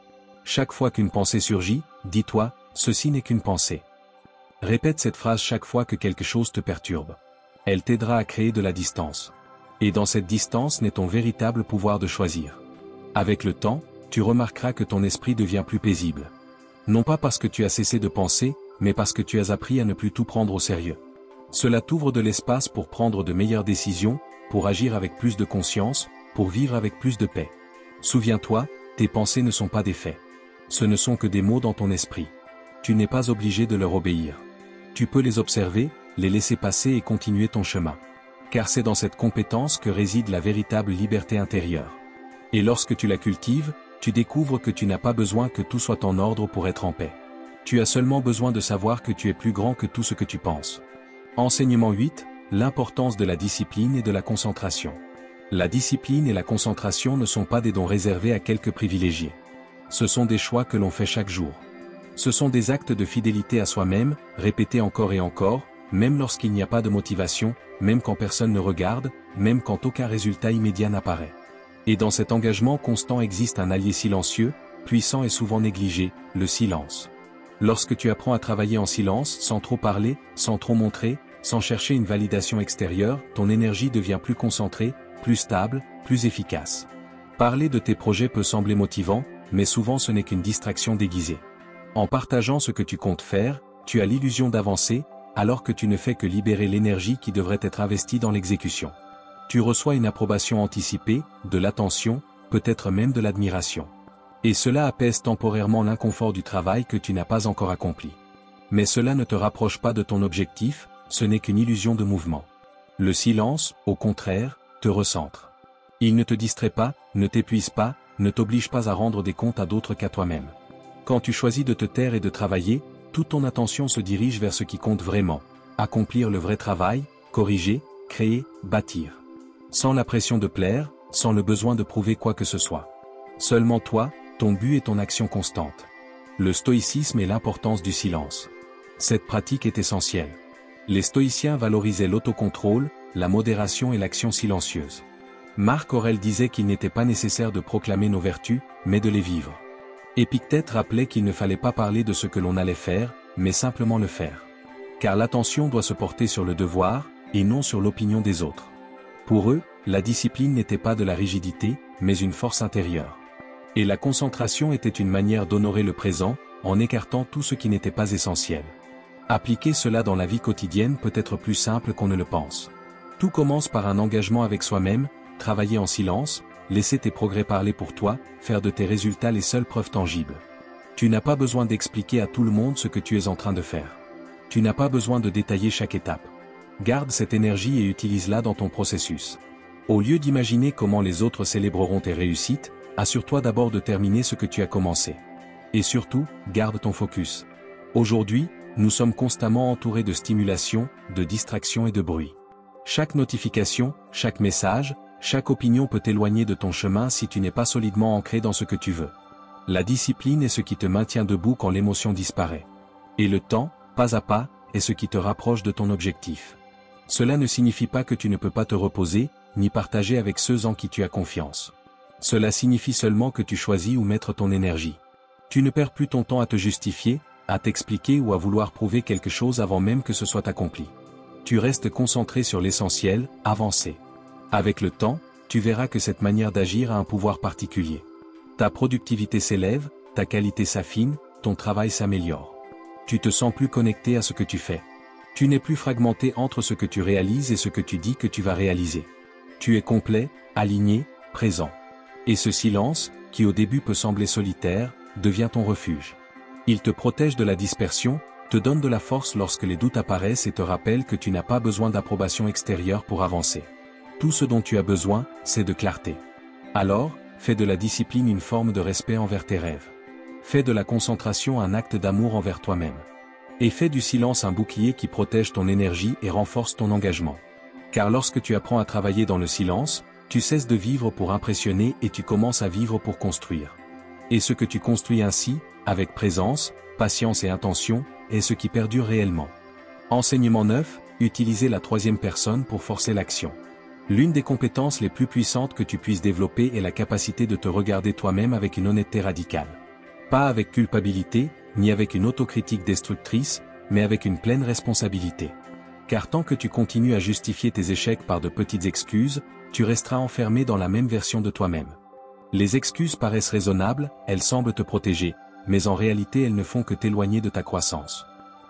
Chaque fois qu'une pensée surgit, dis-toi, ceci n'est qu'une pensée. Répète cette phrase chaque fois que quelque chose te perturbe. Elle t'aidera à créer de la distance. Et dans cette distance naît ton véritable pouvoir de choisir. Avec le temps, tu remarqueras que ton esprit devient plus paisible. Non pas parce que tu as cessé de penser, mais parce que tu as appris à ne plus tout prendre au sérieux. Cela t'ouvre de l'espace pour prendre de meilleures décisions, pour agir avec plus de conscience, pour vivre avec plus de paix. Souviens-toi, tes pensées ne sont pas des faits. Ce ne sont que des mots dans ton esprit. Tu n'es pas obligé de leur obéir. Tu peux les observer, les laisser passer et continuer ton chemin. Car c'est dans cette compétence que réside la véritable liberté intérieure. Et lorsque tu la cultives, tu découvres que tu n'as pas besoin que tout soit en ordre pour être en paix. Tu as seulement besoin de savoir que tu es plus grand que tout ce que tu penses. Enseignement 8, l'importance de la discipline et de la concentration. La discipline et la concentration ne sont pas des dons réservés à quelques privilégiés. Ce sont des choix que l'on fait chaque jour. Ce sont des actes de fidélité à soi-même, répétés encore et encore, même lorsqu'il n'y a pas de motivation, même quand personne ne regarde, même quand aucun résultat immédiat n'apparaît. Et dans cet engagement constant existe un allié silencieux, puissant et souvent négligé, le silence. Lorsque tu apprends à travailler en silence, sans trop parler, sans trop montrer, sans chercher une validation extérieure, ton énergie devient plus concentrée, plus stable, plus efficace. Parler de tes projets peut sembler motivant, mais souvent ce n'est qu'une distraction déguisée. En partageant ce que tu comptes faire, tu as l'illusion d'avancer, alors que tu ne fais que libérer l'énergie qui devrait être investie dans l'exécution. Tu reçois une approbation anticipée, de l'attention, peut-être même de l'admiration. Et cela apaise temporairement l'inconfort du travail que tu n'as pas encore accompli. Mais cela ne te rapproche pas de ton objectif, ce n'est qu'une illusion de mouvement. Le silence, au contraire, te recentre. Il ne te distrait pas, ne t'épuise pas, ne t'oblige pas à rendre des comptes à d'autres qu'à toi-même. Quand tu choisis de te taire et de travailler, toute ton attention se dirige vers ce qui compte vraiment. Accomplir le vrai travail, corriger, créer, bâtir. Sans la pression de plaire, sans le besoin de prouver quoi que ce soit. Seulement toi, ton but et ton action constante. Le stoïcisme et l'importance du silence. Cette pratique est essentielle. Les stoïciens valorisaient l'autocontrôle, la modération et l'action silencieuse. Marc Aurèle disait qu'il n'était pas nécessaire de proclamer nos vertus, mais de les vivre. Épictète rappelait qu'il ne fallait pas parler de ce que l'on allait faire, mais simplement le faire. Car l'attention doit se porter sur le devoir, et non sur l'opinion des autres. Pour eux, la discipline n'était pas de la rigidité, mais une force intérieure. Et la concentration était une manière d'honorer le présent, en écartant tout ce qui n'était pas essentiel. Appliquer cela dans la vie quotidienne peut être plus simple qu'on ne le pense. Tout commence par un engagement avec soi-même, travailler en silence, laisser tes progrès parler pour toi, faire de tes résultats les seules preuves tangibles. Tu n'as pas besoin d'expliquer à tout le monde ce que tu es en train de faire. Tu n'as pas besoin de détailler chaque étape. Garde cette énergie et utilise-la dans ton processus. Au lieu d'imaginer comment les autres célébreront tes réussites, assure-toi d'abord de terminer ce que tu as commencé. Et surtout, garde ton focus. Aujourd'hui, nous sommes constamment entourés de stimulation, de distractions et de bruit. Chaque notification, chaque message, chaque opinion peut t'éloigner de ton chemin si tu n'es pas solidement ancré dans ce que tu veux. La discipline est ce qui te maintient debout quand l'émotion disparaît. Et le temps, pas à pas, est ce qui te rapproche de ton objectif. Cela ne signifie pas que tu ne peux pas te reposer, ni partager avec ceux en qui tu as confiance. Cela signifie seulement que tu choisis où mettre ton énergie. Tu ne perds plus ton temps à te justifier, à t'expliquer ou à vouloir prouver quelque chose avant même que ce soit accompli. Tu restes concentré sur l'essentiel, avancer. Avec le temps, tu verras que cette manière d'agir a un pouvoir particulier. Ta productivité s'élève, ta qualité s'affine, ton travail s'améliore. Tu te sens plus connecté à ce que tu fais. Tu n'es plus fragmenté entre ce que tu réalises et ce que tu dis que tu vas réaliser. Tu es complet, aligné, présent. Et ce silence, qui au début peut sembler solitaire, devient ton refuge. Il te protège de la dispersion, te donne de la force lorsque les doutes apparaissent et te rappelle que tu n'as pas besoin d'approbation extérieure pour avancer. Tout ce dont tu as besoin, c'est de clarté. Alors, fais de la discipline une forme de respect envers tes rêves. Fais de la concentration un acte d'amour envers toi-même. Et fais du silence un bouclier qui protège ton énergie et renforce ton engagement. Car lorsque tu apprends à travailler dans le silence, tu cesses de vivre pour impressionner et tu commences à vivre pour construire. Et ce que tu construis ainsi, avec présence, patience et intention, est ce qui perdure réellement. Enseignement 9, utiliser la troisième personne pour forcer l'action. L'une des compétences les plus puissantes que tu puisses développer est la capacité de te regarder toi-même avec une honnêteté radicale. Pas avec culpabilité, ni avec une autocritique destructrice, mais avec une pleine responsabilité. Car tant que tu continues à justifier tes échecs par de petites excuses, tu resteras enfermé dans la même version de toi-même. Les excuses paraissent raisonnables, elles semblent te protéger, mais en réalité elles ne font que t'éloigner de ta croissance.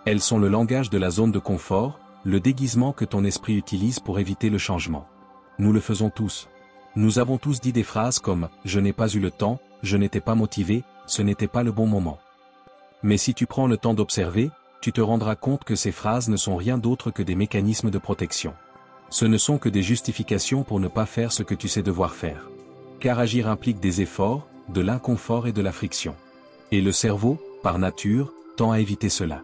Elles sont le langage de la zone de confort, le déguisement que ton esprit utilise pour éviter le changement. Nous le faisons tous. Nous avons tous dit des phrases comme « je n'ai pas eu le temps, je n'étais pas motivé, ce n'était pas le bon moment ». Mais si tu prends le temps d'observer, tu te rendras compte que ces phrases ne sont rien d'autre que des mécanismes de protection. Ce ne sont que des justifications pour ne pas faire ce que tu sais devoir faire. Car agir implique des efforts, de l'inconfort et de la friction. Et le cerveau, par nature, tend à éviter cela.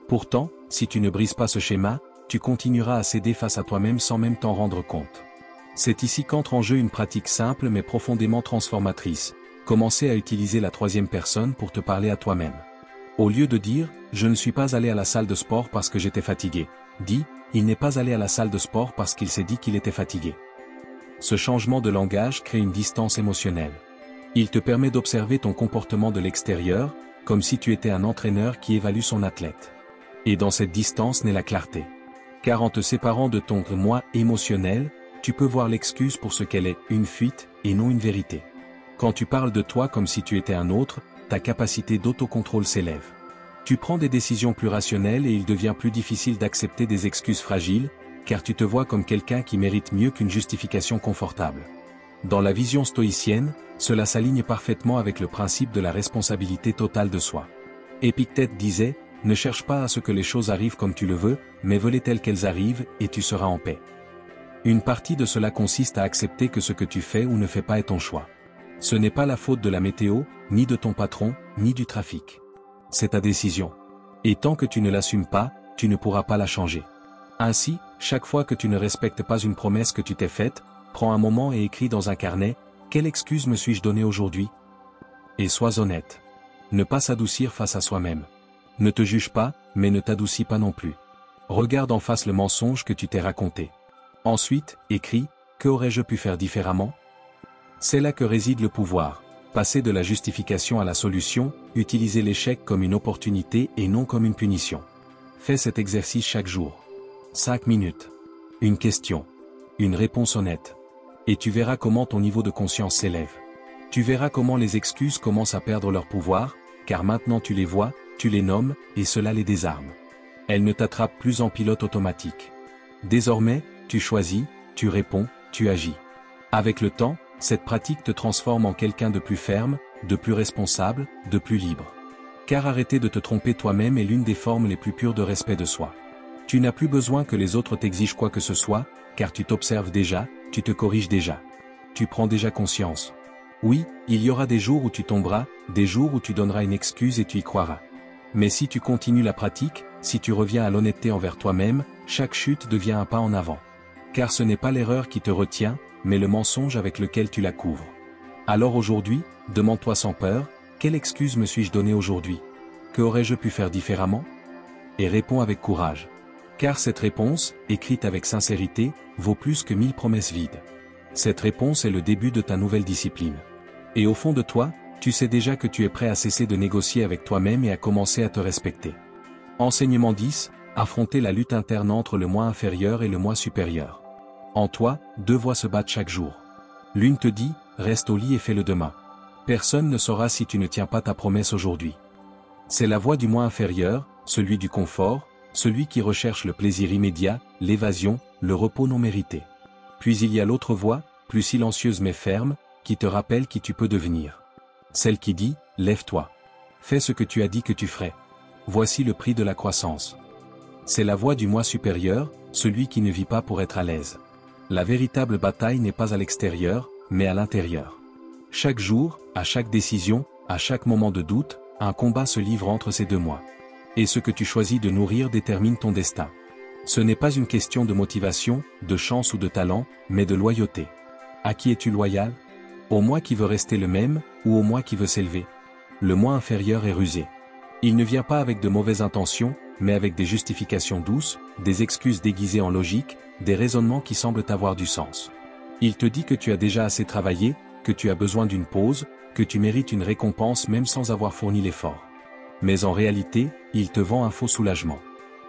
Pourtant, si tu ne brises pas ce schéma, tu continueras à céder face à toi-même sans même t'en rendre compte. C'est ici qu'entre en jeu une pratique simple mais profondément transformatrice. Commencer à utiliser la troisième personne pour te parler à toi-même. Au lieu de dire « je ne suis pas allé à la salle de sport parce que j'étais fatigué », dis « il n'est pas allé à la salle de sport parce qu'il s'est dit qu'il était fatigué ». Ce changement de langage crée une distance émotionnelle. Il te permet d'observer ton comportement de l'extérieur, comme si tu étais un entraîneur qui évalue son athlète. Et dans cette distance naît la clarté. Car en te séparant de ton « moi » émotionnel, tu peux voir l'excuse pour ce qu'elle est, une fuite, et non une vérité. Quand tu parles de toi comme si tu étais un autre, ta capacité d'autocontrôle s'élève. Tu prends des décisions plus rationnelles et il devient plus difficile d'accepter des excuses fragiles, car tu te vois comme quelqu'un qui mérite mieux qu'une justification confortable. Dans la vision stoïcienne, cela s'aligne parfaitement avec le principe de la responsabilité totale de soi. Épictète disait, « Ne cherche pas à ce que les choses arrivent comme tu le veux, mais veux-les telles qu'elles arrivent, et tu seras en paix. » Une partie de cela consiste à accepter que ce que tu fais ou ne fais pas est ton choix. Ce n'est pas la faute de la météo, ni de ton patron, ni du trafic. C'est ta décision. Et tant que tu ne l'assumes pas, tu ne pourras pas la changer. Ainsi, chaque fois que tu ne respectes pas une promesse que tu t'es faite, prends un moment et écris dans un carnet, « Quelle excuse me suis-je donné aujourd'hui ?» Et sois honnête. Ne pas s'adoucir face à soi-même. Ne te juge pas, mais ne t'adoucis pas non plus. Regarde en face le mensonge que tu t'es raconté. Ensuite, écris, « Que aurais-je pu faire différemment ?» C'est là que réside le pouvoir. Passer de la justification à la solution, utiliser l'échec comme une opportunité et non comme une punition. Fais cet exercice chaque jour. 5 minutes. Une question. Une réponse honnête. Et tu verras comment ton niveau de conscience s'élève. Tu verras comment les excuses commencent à perdre leur pouvoir, car maintenant tu les vois, tu les nommes, et cela les désarme. Elles ne t'attrapent plus en pilote automatique. Désormais, tu choisis, tu réponds, tu agis. Avec le temps, cette pratique te transforme en quelqu'un de plus ferme, de plus responsable, de plus libre. Car arrêter de te tromper toi-même est l'une des formes les plus pures de respect de soi. Tu n'as plus besoin que les autres t'exigent quoi que ce soit, car tu t'observes déjà, tu te corriges déjà. Tu prends déjà conscience. Oui, il y aura des jours où tu tomberas, des jours où tu donneras une excuse et tu y croiras. Mais si tu continues la pratique, si tu reviens à l'honnêteté envers toi-même, chaque chute devient un pas en avant. Car ce n'est pas l'erreur qui te retient, mais le mensonge avec lequel tu la couvres. Alors aujourd'hui, demande-toi sans peur, quelle excuse me suis-je donné aujourd'hui? Que aurais-je pu faire différemment? Et réponds avec courage. Car cette réponse, écrite avec sincérité, vaut plus que 1000 promesses vides. Cette réponse est le début de ta nouvelle discipline. Et au fond de toi, tu sais déjà que tu es prêt à cesser de négocier avec toi-même et à commencer à te respecter. Enseignement 10, affronter la lutte interne entre le moi inférieur et le moi supérieur. En toi, deux voix se battent chaque jour. L'une te dit, reste au lit et fais-le demain. Personne ne saura si tu ne tiens pas ta promesse aujourd'hui. C'est la voix du moi inférieur, celui du confort, celui qui recherche le plaisir immédiat, l'évasion, le repos non mérité. Puis il y a l'autre voix, plus silencieuse mais ferme, qui te rappelle qui tu peux devenir. Celle qui dit, lève-toi. Fais ce que tu as dit que tu ferais. Voici le prix de la croissance. C'est la voix du moi supérieur, celui qui ne vit pas pour être à l'aise. La véritable bataille n'est pas à l'extérieur, mais à l'intérieur. Chaque jour, à chaque décision, à chaque moment de doute, un combat se livre entre ces deux moi. Et ce que tu choisis de nourrir détermine ton destin. Ce n'est pas une question de motivation, de chance ou de talent, mais de loyauté. À qui es-tu loyal? Au moi qui veut rester le même, ou au moi qui veut s'élever? Le moi inférieur est rusé. Il ne vient pas avec de mauvaises intentions, mais avec des justifications douces, des excuses déguisées en logique, des raisonnements qui semblent avoir du sens. Il te dit que tu as déjà assez travaillé, que tu as besoin d'une pause, que tu mérites une récompense même sans avoir fourni l'effort. Mais en réalité, il te vend un faux soulagement.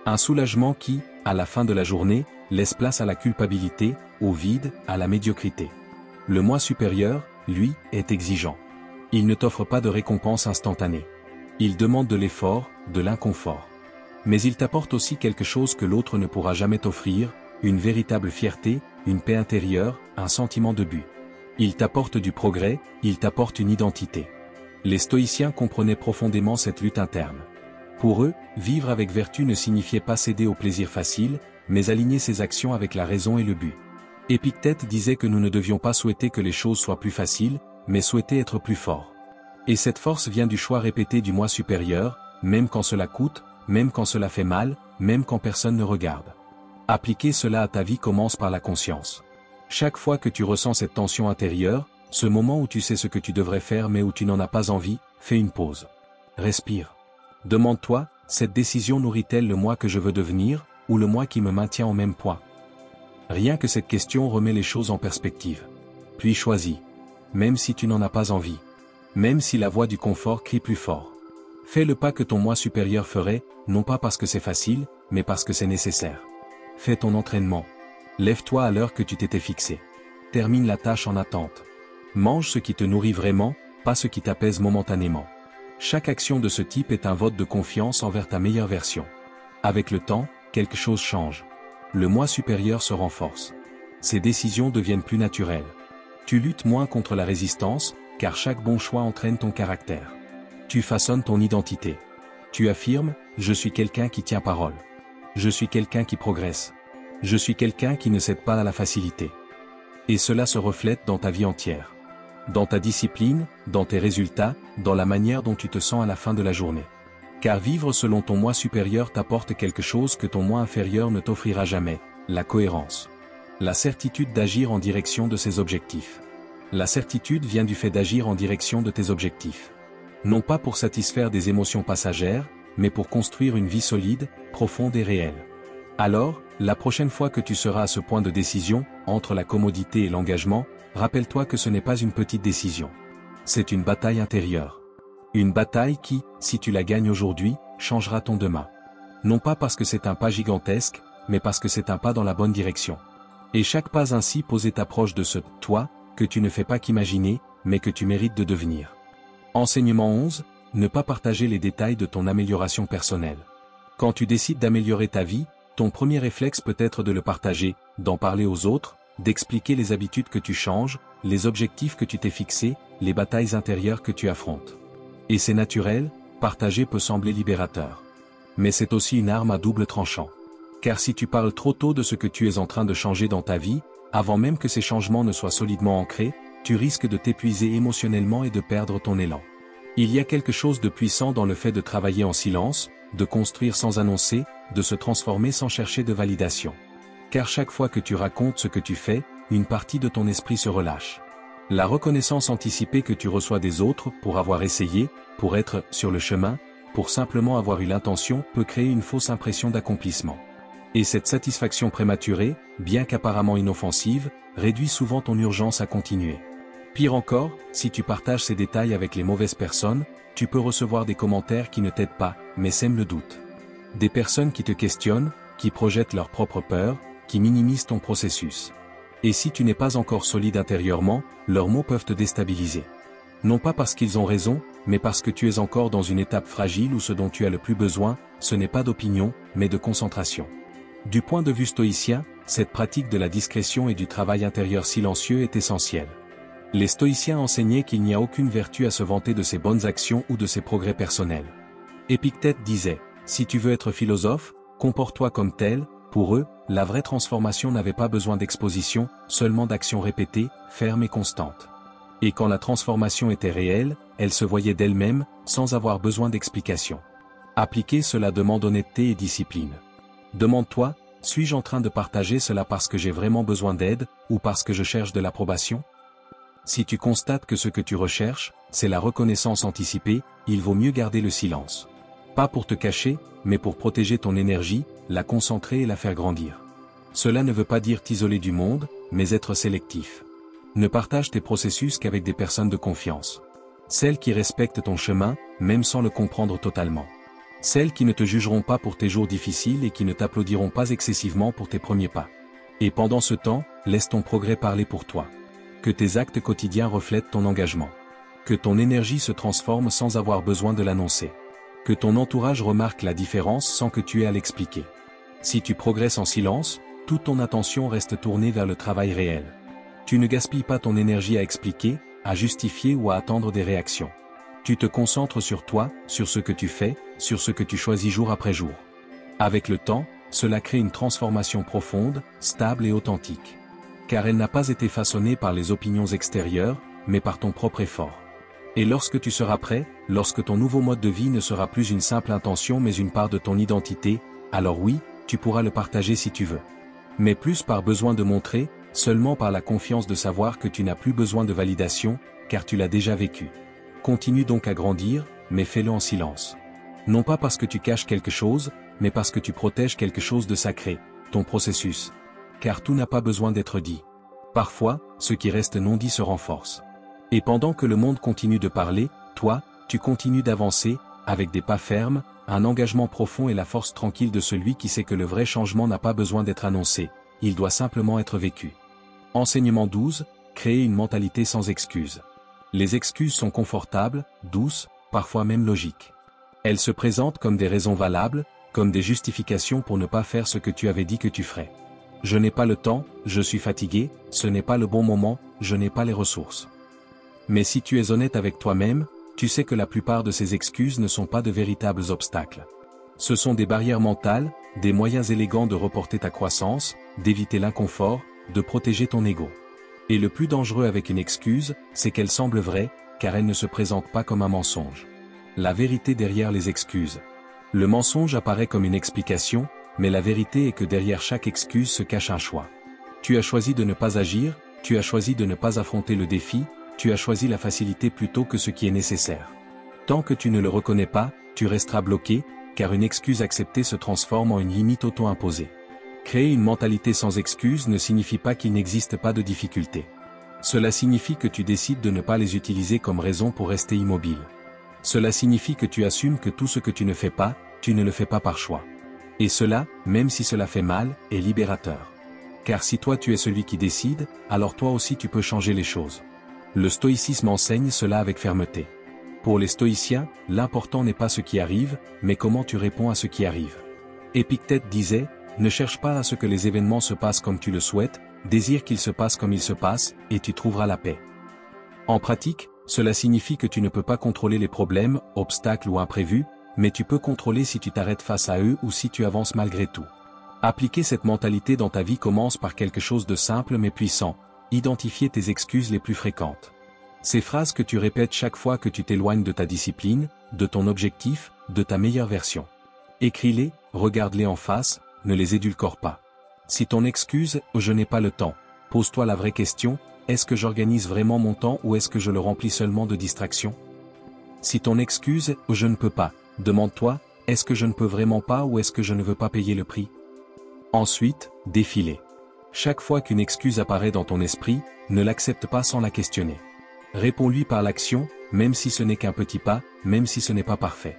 Un soulagement qui, à la fin de la journée, laisse place à la culpabilité, au vide, à la médiocrité. Le moi supérieur, lui, est exigeant. Il ne t'offre pas de récompense instantanée. Il demande de l'effort, de l'inconfort. Mais il t'apporte aussi quelque chose que l'autre ne pourra jamais t'offrir, une véritable fierté, une paix intérieure, un sentiment de but. Il t'apporte du progrès, il t'apporte une identité. Les stoïciens comprenaient profondément cette lutte interne. Pour eux, vivre avec vertu ne signifiait pas céder au plaisir facile, mais aligner ses actions avec la raison et le but. Épictète disait que nous ne devions pas souhaiter que les choses soient plus faciles, mais souhaiter être plus forts. Et cette force vient du choix répété du moi supérieur, même quand cela coûte, même quand cela fait mal, même quand personne ne regarde. Appliquer cela à ta vie commence par la conscience. Chaque fois que tu ressens cette tension intérieure, ce moment où tu sais ce que tu devrais faire mais où tu n'en as pas envie, fais une pause. Respire. Demande-toi, cette décision nourrit-elle le moi que je veux devenir, ou le moi qui me maintient au même poids? Rien que cette question remet les choses en perspective. Puis choisis. Même si tu n'en as pas envie. Même si la voix du confort crie plus fort. Fais le pas que ton moi supérieur ferait, non pas parce que c'est facile, mais parce que c'est nécessaire. Fais ton entraînement. Lève-toi à l'heure que tu t'étais fixé. Termine la tâche en attente. Mange ce qui te nourrit vraiment, pas ce qui t'apaise momentanément. Chaque action de ce type est un vote de confiance envers ta meilleure version. Avec le temps, quelque chose change. Le moi supérieur se renforce. Ces décisions deviennent plus naturelles. Tu luttes moins contre la résistance, car chaque bon choix entraîne ton caractère. Tu façonnes ton identité. Tu affirmes, je suis quelqu'un qui tient parole. Je suis quelqu'un qui progresse. Je suis quelqu'un qui ne cède pas à la facilité. Et cela se reflète dans ta vie entière. Dans ta discipline, dans tes résultats, dans la manière dont tu te sens à la fin de la journée. Car vivre selon ton moi supérieur t'apporte quelque chose que ton moi inférieur ne t'offrira jamais, la cohérence. La certitude d'agir en direction de ses objectifs. La certitude vient du fait d'agir en direction de tes objectifs. Non pas pour satisfaire des émotions passagères, mais pour construire une vie solide, profonde et réelle. Alors, la prochaine fois que tu seras à ce point de décision, entre la commodité et l'engagement, rappelle-toi que ce n'est pas une petite décision. C'est une bataille intérieure. Une bataille qui, si tu la gagnes aujourd'hui, changera ton demain. Non pas parce que c'est un pas gigantesque, mais parce que c'est un pas dans la bonne direction. Et chaque pas ainsi posé t'approche de ce « toi » que tu ne fais pas qu'imaginer, mais que tu mérites de devenir. Enseignement 11, ne pas partager les détails de ton amélioration personnelle. Quand tu décides d'améliorer ta vie, ton premier réflexe peut être de le partager, d'en parler aux autres, d'expliquer les habitudes que tu changes, les objectifs que tu t'es fixés, les batailles intérieures que tu affrontes. Et c'est naturel, partager peut sembler libérateur. Mais c'est aussi une arme à double tranchant. Car si tu parles trop tôt de ce que tu es en train de changer dans ta vie, avant même que ces changements ne soient solidement ancrés, tu risques de t'épuiser émotionnellement et de perdre ton élan. Il y a quelque chose de puissant dans le fait de travailler en silence, de construire sans annoncer, de se transformer sans chercher de validation. Car chaque fois que tu racontes ce que tu fais, une partie de ton esprit se relâche. La reconnaissance anticipée que tu reçois des autres pour avoir essayé, pour être sur le chemin, pour simplement avoir eu l'intention peut créer une fausse impression d'accomplissement. Et cette satisfaction prématurée, bien qu'apparemment inoffensive, réduit souvent ton urgence à continuer. Pire encore, si tu partages ces détails avec les mauvaises personnes, tu peux recevoir des commentaires qui ne t'aident pas, mais sèment le doute. Des personnes qui te questionnent, qui projettent leurs propres peurs, qui minimisent ton processus. Et si tu n'es pas encore solide intérieurement, leurs mots peuvent te déstabiliser. Non pas parce qu'ils ont raison, mais parce que tu es encore dans une étape fragile où ce dont tu as le plus besoin, ce n'est pas d'opinion, mais de concentration. Du point de vue stoïcien, cette pratique de la discrétion et du travail intérieur silencieux est essentielle. Les stoïciens enseignaient qu'il n'y a aucune vertu à se vanter de ses bonnes actions ou de ses progrès personnels. Épictète disait, si tu veux être philosophe, comporte-toi comme tel. Pour eux, la vraie transformation n'avait pas besoin d'exposition, seulement d'actions répétées, fermes et constantes. Et quand la transformation était réelle, elle se voyait d'elle-même, sans avoir besoin d'explication. Appliquer cela demande honnêteté et discipline. Demande-toi, suis-je en train de partager cela parce que j'ai vraiment besoin d'aide, ou parce que je cherche de l'approbation? Si tu constates que ce que tu recherches, c'est la reconnaissance anticipée, il vaut mieux garder le silence. Pas pour te cacher, mais pour protéger ton énergie, la concentrer et la faire grandir. Cela ne veut pas dire t'isoler du monde, mais être sélectif. Ne partage tes processus qu'avec des personnes de confiance. Celles qui respectent ton chemin, même sans le comprendre totalement. Celles qui ne te jugeront pas pour tes jours difficiles et qui ne t'applaudiront pas excessivement pour tes premiers pas. Et pendant ce temps, laisse ton progrès parler pour toi. Que tes actes quotidiens reflètent ton engagement. Que ton énergie se transforme sans avoir besoin de l'annoncer. Que ton entourage remarque la différence sans que tu aies à l'expliquer. Si tu progresses en silence, toute ton attention reste tournée vers le travail réel. Tu ne gaspilles pas ton énergie à expliquer, à justifier ou à attendre des réactions. Tu te concentres sur toi, sur ce que tu fais, sur ce que tu choisis jour après jour. Avec le temps, cela crée une transformation profonde, stable et authentique. Car elle n'a pas été façonnée par les opinions extérieures, mais par ton propre effort. Et lorsque tu seras prêt, lorsque ton nouveau mode de vie ne sera plus une simple intention mais une part de ton identité, alors oui, tu pourras le partager si tu veux. Mais plus par besoin de montrer, seulement par la confiance de savoir que tu n'as plus besoin de validation, car tu l'as déjà vécu. Continue donc à grandir, mais fais-le en silence. Non pas parce que tu caches quelque chose, mais parce que tu protèges quelque chose de sacré, ton processus. Car tout n'a pas besoin d'être dit. Parfois, ce qui reste non dit se renforce. Et pendant que le monde continue de parler, toi, tu continues d'avancer, avec des pas fermes, un engagement profond et la force tranquille de celui qui sait que le vrai changement n'a pas besoin d'être annoncé, il doit simplement être vécu. Enseignement 12, créer une mentalité sans excuses. Les excuses sont confortables, douces, parfois même logiques. Elles se présentent comme des raisons valables, comme des justifications pour ne pas faire ce que tu avais dit que tu ferais. Je n'ai pas le temps, je suis fatigué, ce n'est pas le bon moment, je n'ai pas les ressources. Mais si tu es honnête avec toi-même, tu sais que la plupart de ces excuses ne sont pas de véritables obstacles. Ce sont des barrières mentales, des moyens élégants de reporter ta croissance, d'éviter l'inconfort, de protéger ton ego. Et le plus dangereux avec une excuse, c'est qu'elle semble vraie, car elle ne se présente pas comme un mensonge. La vérité derrière les excuses. Le mensonge apparaît comme une explication, mais la vérité est que derrière chaque excuse se cache un choix. Tu as choisi de ne pas agir, tu as choisi de ne pas affronter le défi, tu as choisi la facilité plutôt que ce qui est nécessaire. Tant que tu ne le reconnais pas, tu resteras bloqué, car une excuse acceptée se transforme en une limite auto-imposée. Créer une mentalité sans excuse ne signifie pas qu'il n'existe pas de difficultés. Cela signifie que tu décides de ne pas les utiliser comme raison pour rester immobile. Cela signifie que tu assumes que tout ce que tu ne fais pas, tu ne le fais pas par choix. Et cela, même si cela fait mal, est libérateur. Car si toi tu es celui qui décide, alors toi aussi tu peux changer les choses. Le stoïcisme enseigne cela avec fermeté. Pour les stoïciens, l'important n'est pas ce qui arrive, mais comment tu réponds à ce qui arrive. Épictète disait, ne cherche pas à ce que les événements se passent comme tu le souhaites, désire qu'ils se passent comme ils se passent, et tu trouveras la paix. En pratique, cela signifie que tu ne peux pas contrôler les problèmes, obstacles ou imprévus, mais tu peux contrôler si tu t'arrêtes face à eux ou si tu avances malgré tout. Appliquer cette mentalité dans ta vie commence par quelque chose de simple mais puissant. Identifier tes excuses les plus fréquentes. Ces phrases que tu répètes chaque fois que tu t'éloignes de ta discipline, de ton objectif, de ta meilleure version. Écris-les, regarde-les en face, ne les édulcore pas. Si ton excuse « je n'ai pas le temps », pose-toi la vraie question, est-ce que j'organise vraiment mon temps ou est-ce que je le remplis seulement de distractions? Si ton excuse « je ne peux pas », demande-toi, est-ce que je ne peux vraiment pas ou est-ce que je ne veux pas payer le prix? Ensuite, défile. Chaque fois qu'une excuse apparaît dans ton esprit, ne l'accepte pas sans la questionner. Réponds-lui par l'action, même si ce n'est qu'un petit pas, même si ce n'est pas parfait.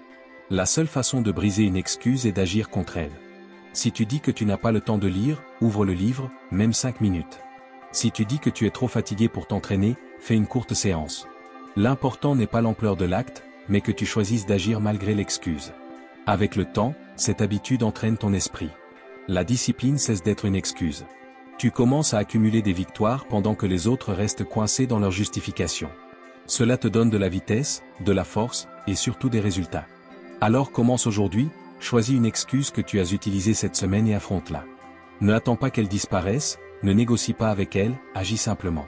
La seule façon de briser une excuse est d'agir contre elle. Si tu dis que tu n'as pas le temps de lire, ouvre le livre, même 5 minutes. Si tu dis que tu es trop fatigué pour t'entraîner, fais une courte séance. L'important n'est pas l'ampleur de l'acte, mais que tu choisisses d'agir malgré l'excuse. Avec le temps, cette habitude entraîne ton esprit. La discipline cesse d'être une excuse. Tu commences à accumuler des victoires pendant que les autres restent coincés dans leur justification. Cela te donne de la vitesse, de la force, et surtout des résultats. Alors commence aujourd'hui, choisis une excuse que tu as utilisée cette semaine et affronte-la. Ne attends pas qu'elle disparaisse, ne négocie pas avec elle, agis simplement.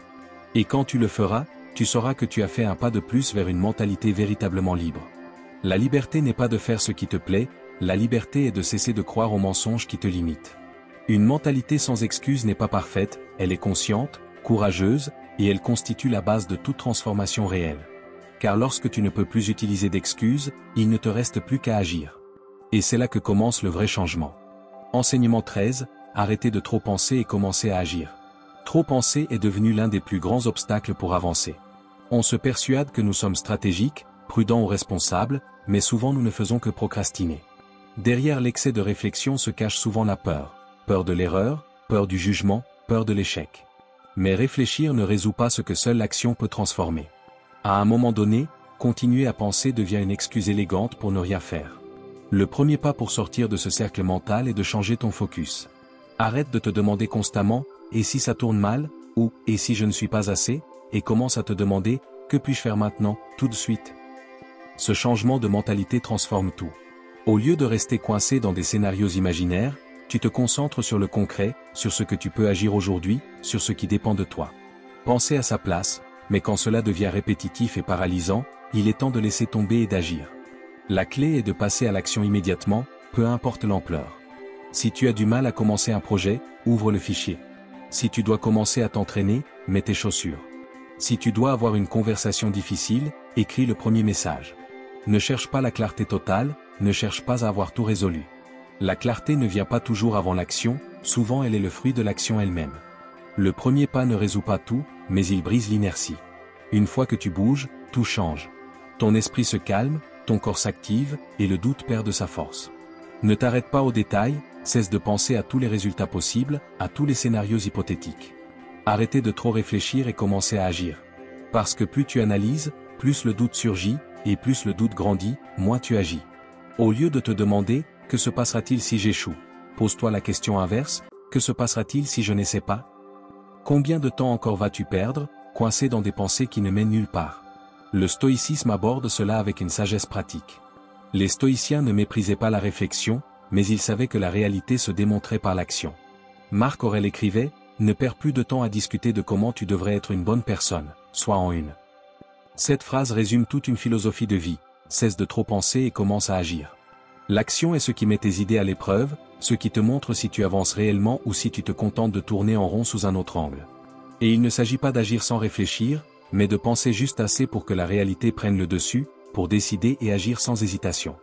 Et quand tu le feras, tu sauras que tu as fait un pas de plus vers une mentalité véritablement libre. La liberté n'est pas de faire ce qui te plaît, la liberté est de cesser de croire aux mensonges qui te limitent. Une mentalité sans excuse n'est pas parfaite, elle est consciente, courageuse, et elle constitue la base de toute transformation réelle. Car lorsque tu ne peux plus utiliser d'excuses, il ne te reste plus qu'à agir. Et c'est là que commence le vrai changement. Enseignement 13, arrêtez de trop penser et commencez à agir. Trop penser est devenu l'un des plus grands obstacles pour avancer. On se persuade que nous sommes stratégiques, prudents ou responsables, mais souvent nous ne faisons que procrastiner. Derrière l'excès de réflexion se cache souvent la peur. Peur de l'erreur, peur du jugement, peur de l'échec. Mais réfléchir ne résout pas ce que seule l'action peut transformer. À un moment donné, continuer à penser devient une excuse élégante pour ne rien faire. Le premier pas pour sortir de ce cercle mental est de changer ton focus. Arrête de te demander constamment « et si ça tourne mal ?» ou « et si je ne suis pas assez ?» et commence à te demander « que puis-je faire maintenant, tout de suite ?» Ce changement de mentalité transforme tout. Au lieu de rester coincé dans des scénarios imaginaires, tu te concentres sur le concret, sur ce que tu peux agir aujourd'hui, sur ce qui dépend de toi. Penser à sa place, mais quand cela devient répétitif et paralysant, il est temps de laisser tomber et d'agir. La clé est de passer à l'action immédiatement, peu importe l'ampleur. Si tu as du mal à commencer un projet, ouvre le fichier. Si tu dois commencer à t'entraîner, mets tes chaussures. Si tu dois avoir une conversation difficile, écris le premier message. Ne cherche pas la clarté totale, ne cherche pas à avoir tout résolu. La clarté ne vient pas toujours avant l'action, souvent elle est le fruit de l'action elle-même. Le premier pas ne résout pas tout, mais il brise l'inertie. Une fois que tu bouges, tout change. Ton esprit se calme, ton corps s'active, et le doute perd de sa force. Ne t'arrête pas aux détails, cesse de penser à tous les résultats possibles, à tous les scénarios hypothétiques. Arrêtez de trop réfléchir et commencez à agir. Parce que plus tu analyses, plus le doute surgit, et plus le doute grandit, moins tu agis. Au lieu de te demander « que se passera-t-il si j'échoue ?» pose-toi la question inverse « que se passera-t-il si je n'essaie pas ?» Combien de temps encore vas-tu perdre, coincé dans des pensées qui ne mènent nulle part? Le stoïcisme aborde cela avec une sagesse pratique. Les stoïciens ne méprisaient pas la réflexion, mais ils savaient que la réalité se démontrait par l'action. Marc Aurèle écrivait « Ne perds plus de temps à discuter de comment tu devrais être une bonne personne, sois en une. » Cette phrase résume toute une philosophie de vie, cesse de trop penser et commence à agir. L'action est ce qui met tes idées à l'épreuve, ce qui te montre si tu avances réellement ou si tu te contentes de tourner en rond sous un autre angle. Et il ne s'agit pas d'agir sans réfléchir, mais de penser juste assez pour que la réalité prenne le dessus, pour décider et agir sans hésitation.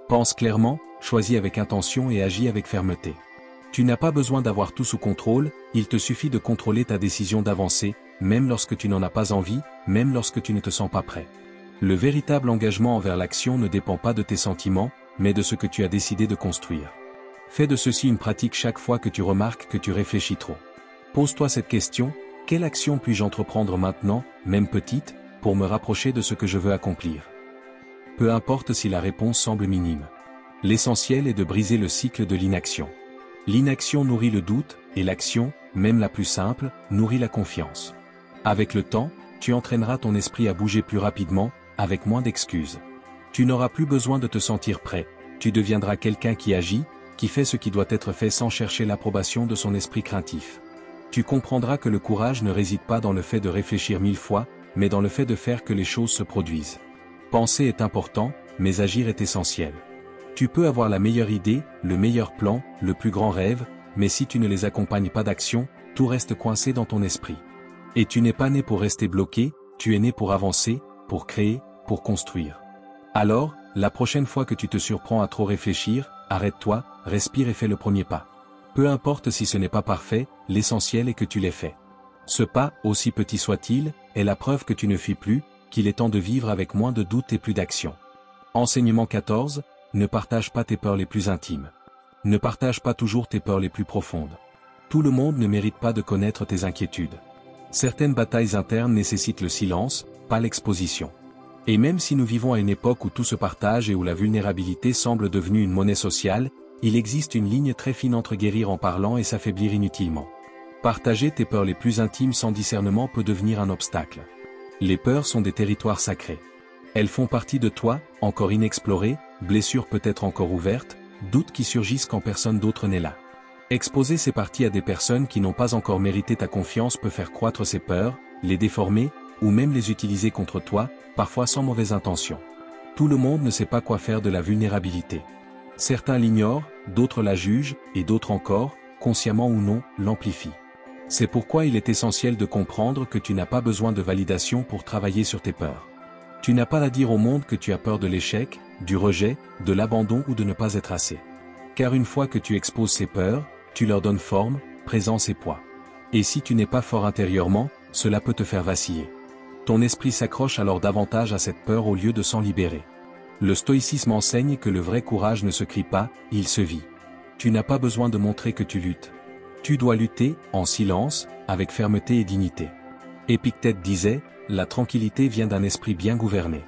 Pense clairement, choisis avec intention et agis avec fermeté. Tu n'as pas besoin d'avoir tout sous contrôle, il te suffit de contrôler ta décision d'avancer, même lorsque tu n'en as pas envie, même lorsque tu ne te sens pas prêt. Le véritable engagement envers l'action ne dépend pas de tes sentiments, mais de ce que tu as décidé de construire. Fais de ceci une pratique chaque fois que tu remarques que tu réfléchis trop. Pose-toi cette question, quelle action puis-je entreprendre maintenant, même petite, pour me rapprocher de ce que je veux accomplir? Peu importe si la réponse semble minime. L'essentiel est de briser le cycle de l'inaction. L'inaction nourrit le doute, et l'action, même la plus simple, nourrit la confiance. Avec le temps, tu entraîneras ton esprit à bouger plus rapidement, avec moins d'excuses. Tu n'auras plus besoin de te sentir prêt, tu deviendras quelqu'un qui agit, qui fait ce qui doit être fait sans chercher l'approbation de son esprit craintif. Tu comprendras que le courage ne réside pas dans le fait de réfléchir 1000 fois, mais dans le fait de faire que les choses se produisent. Penser est important, mais agir est essentiel. Tu peux avoir la meilleure idée, le meilleur plan, le plus grand rêve, mais si tu ne les accompagnes pas d'action, tout reste coincé dans ton esprit. Et tu n'es pas né pour rester bloqué, tu es né pour avancer, pour créer, pour construire. Alors, la prochaine fois que tu te surprends à trop réfléchir, arrête-toi, respire et fais le premier pas. Peu importe si ce n'est pas parfait, l'essentiel est que tu l'aies fait. Ce pas, aussi petit soit-il, est la preuve que tu ne fuis plus, qu'il est temps de vivre avec moins de doute et plus d'action. Enseignement 14, ne partage pas tes peurs les plus intimes. Ne partage pas toujours tes peurs les plus profondes. Tout le monde ne mérite pas de connaître tes inquiétudes. Certaines batailles internes nécessitent le silence, pas l'exposition. Et même si nous vivons à une époque où tout se partage et où la vulnérabilité semble devenue une monnaie sociale, il existe une ligne très fine entre guérir en parlant et s'affaiblir inutilement. Partager tes peurs les plus intimes sans discernement peut devenir un obstacle. Les peurs sont des territoires sacrés. Elles font partie de toi, encore inexplorées, blessures peut-être encore ouvertes, doutes qui surgissent quand personne d'autre n'est là. Exposer ces parties à des personnes qui n'ont pas encore mérité ta confiance peut faire croître ces peurs, les déformer, ou même les utiliser contre toi, parfois sans mauvaise intention. Tout le monde ne sait pas quoi faire de la vulnérabilité. Certains l'ignorent, d'autres la jugent, et d'autres encore, consciemment ou non, l'amplifient. C'est pourquoi il est essentiel de comprendre que tu n'as pas besoin de validation pour travailler sur tes peurs. Tu n'as pas à dire au monde que tu as peur de l'échec, du rejet, de l'abandon ou de ne pas être assez. Car une fois que tu exposes ces peurs, tu leur donnes forme, présence et poids. Et si tu n'es pas fort intérieurement, cela peut te faire vaciller. Ton esprit s'accroche alors davantage à cette peur au lieu de s'en libérer. Le stoïcisme enseigne que le vrai courage ne se crie pas, il se vit. Tu n'as pas besoin de montrer que tu luttes. Tu dois lutter, en silence, avec fermeté et dignité. Épictète disait, la tranquillité vient d'un esprit bien gouverné.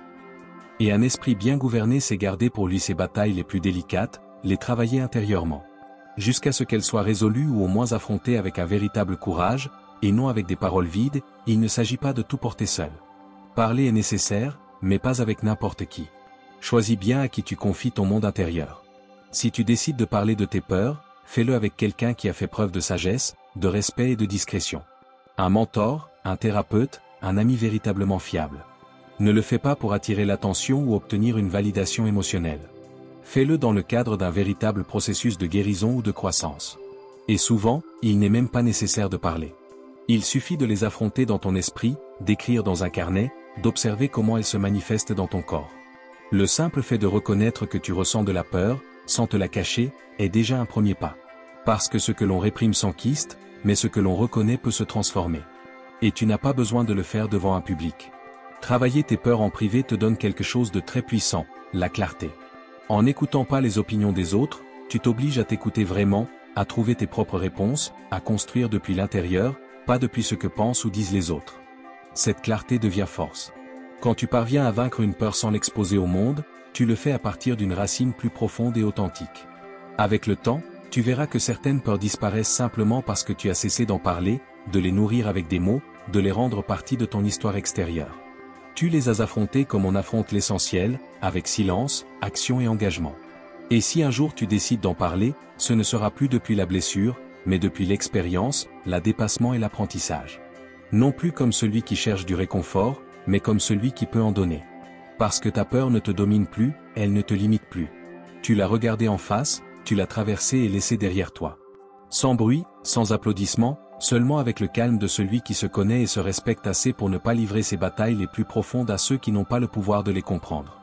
Et un esprit bien gouverné sait garder pour lui ses batailles les plus délicates, les travailler intérieurement. Jusqu'à ce qu'elles soient résolues ou au moins affrontées avec un véritable courage, et non avec des paroles vides, il ne s'agit pas de tout porter seul. Parler est nécessaire, mais pas avec n'importe qui. Choisis bien à qui tu confies ton monde intérieur. Si tu décides de parler de tes peurs, fais-le avec quelqu'un qui a fait preuve de sagesse, de respect et de discrétion. Un mentor, un thérapeute, un ami véritablement fiable. Ne le fais pas pour attirer l'attention ou obtenir une validation émotionnelle. Fais-le dans le cadre d'un véritable processus de guérison ou de croissance. Et souvent, il n'est même pas nécessaire de parler. Il suffit de les affronter dans ton esprit, d'écrire dans un carnet, d'observer comment elles se manifestent dans ton corps. Le simple fait de reconnaître que tu ressens de la peur, sans te la cacher, est déjà un premier pas. Parce que ce que l'on réprime s'enquiste, mais ce que l'on reconnaît peut se transformer. Et tu n'as pas besoin de le faire devant un public. Travailler tes peurs en privé te donne quelque chose de très puissant, la clarté. En n'écoutant pas les opinions des autres, tu t'obliges à t'écouter vraiment, à trouver tes propres réponses, à construire depuis l'intérieur, pas depuis ce que pensent ou disent les autres. Cette clarté devient force. Quand tu parviens à vaincre une peur sans l'exposer au monde, tu le fais à partir d'une racine plus profonde et authentique. Avec le temps, tu verras que certaines peurs disparaissent simplement parce que tu as cessé d'en parler, de les nourrir avec des mots, de les rendre partie de ton histoire extérieure. Tu les as affrontées comme on affronte l'essentiel, avec silence, action et engagement. Et si un jour tu décides d'en parler, ce ne sera plus depuis la blessure, mais depuis l'expérience, le dépassement et l'apprentissage. Non plus comme celui qui cherche du réconfort, mais comme celui qui peut en donner. Parce que ta peur ne te domine plus, elle ne te limite plus. Tu l'as regardée en face, tu l'as traversée et laissée derrière toi. Sans bruit, sans applaudissements, seulement avec le calme de celui qui se connaît et se respecte assez pour ne pas livrer ses batailles les plus profondes à ceux qui n'ont pas le pouvoir de les comprendre.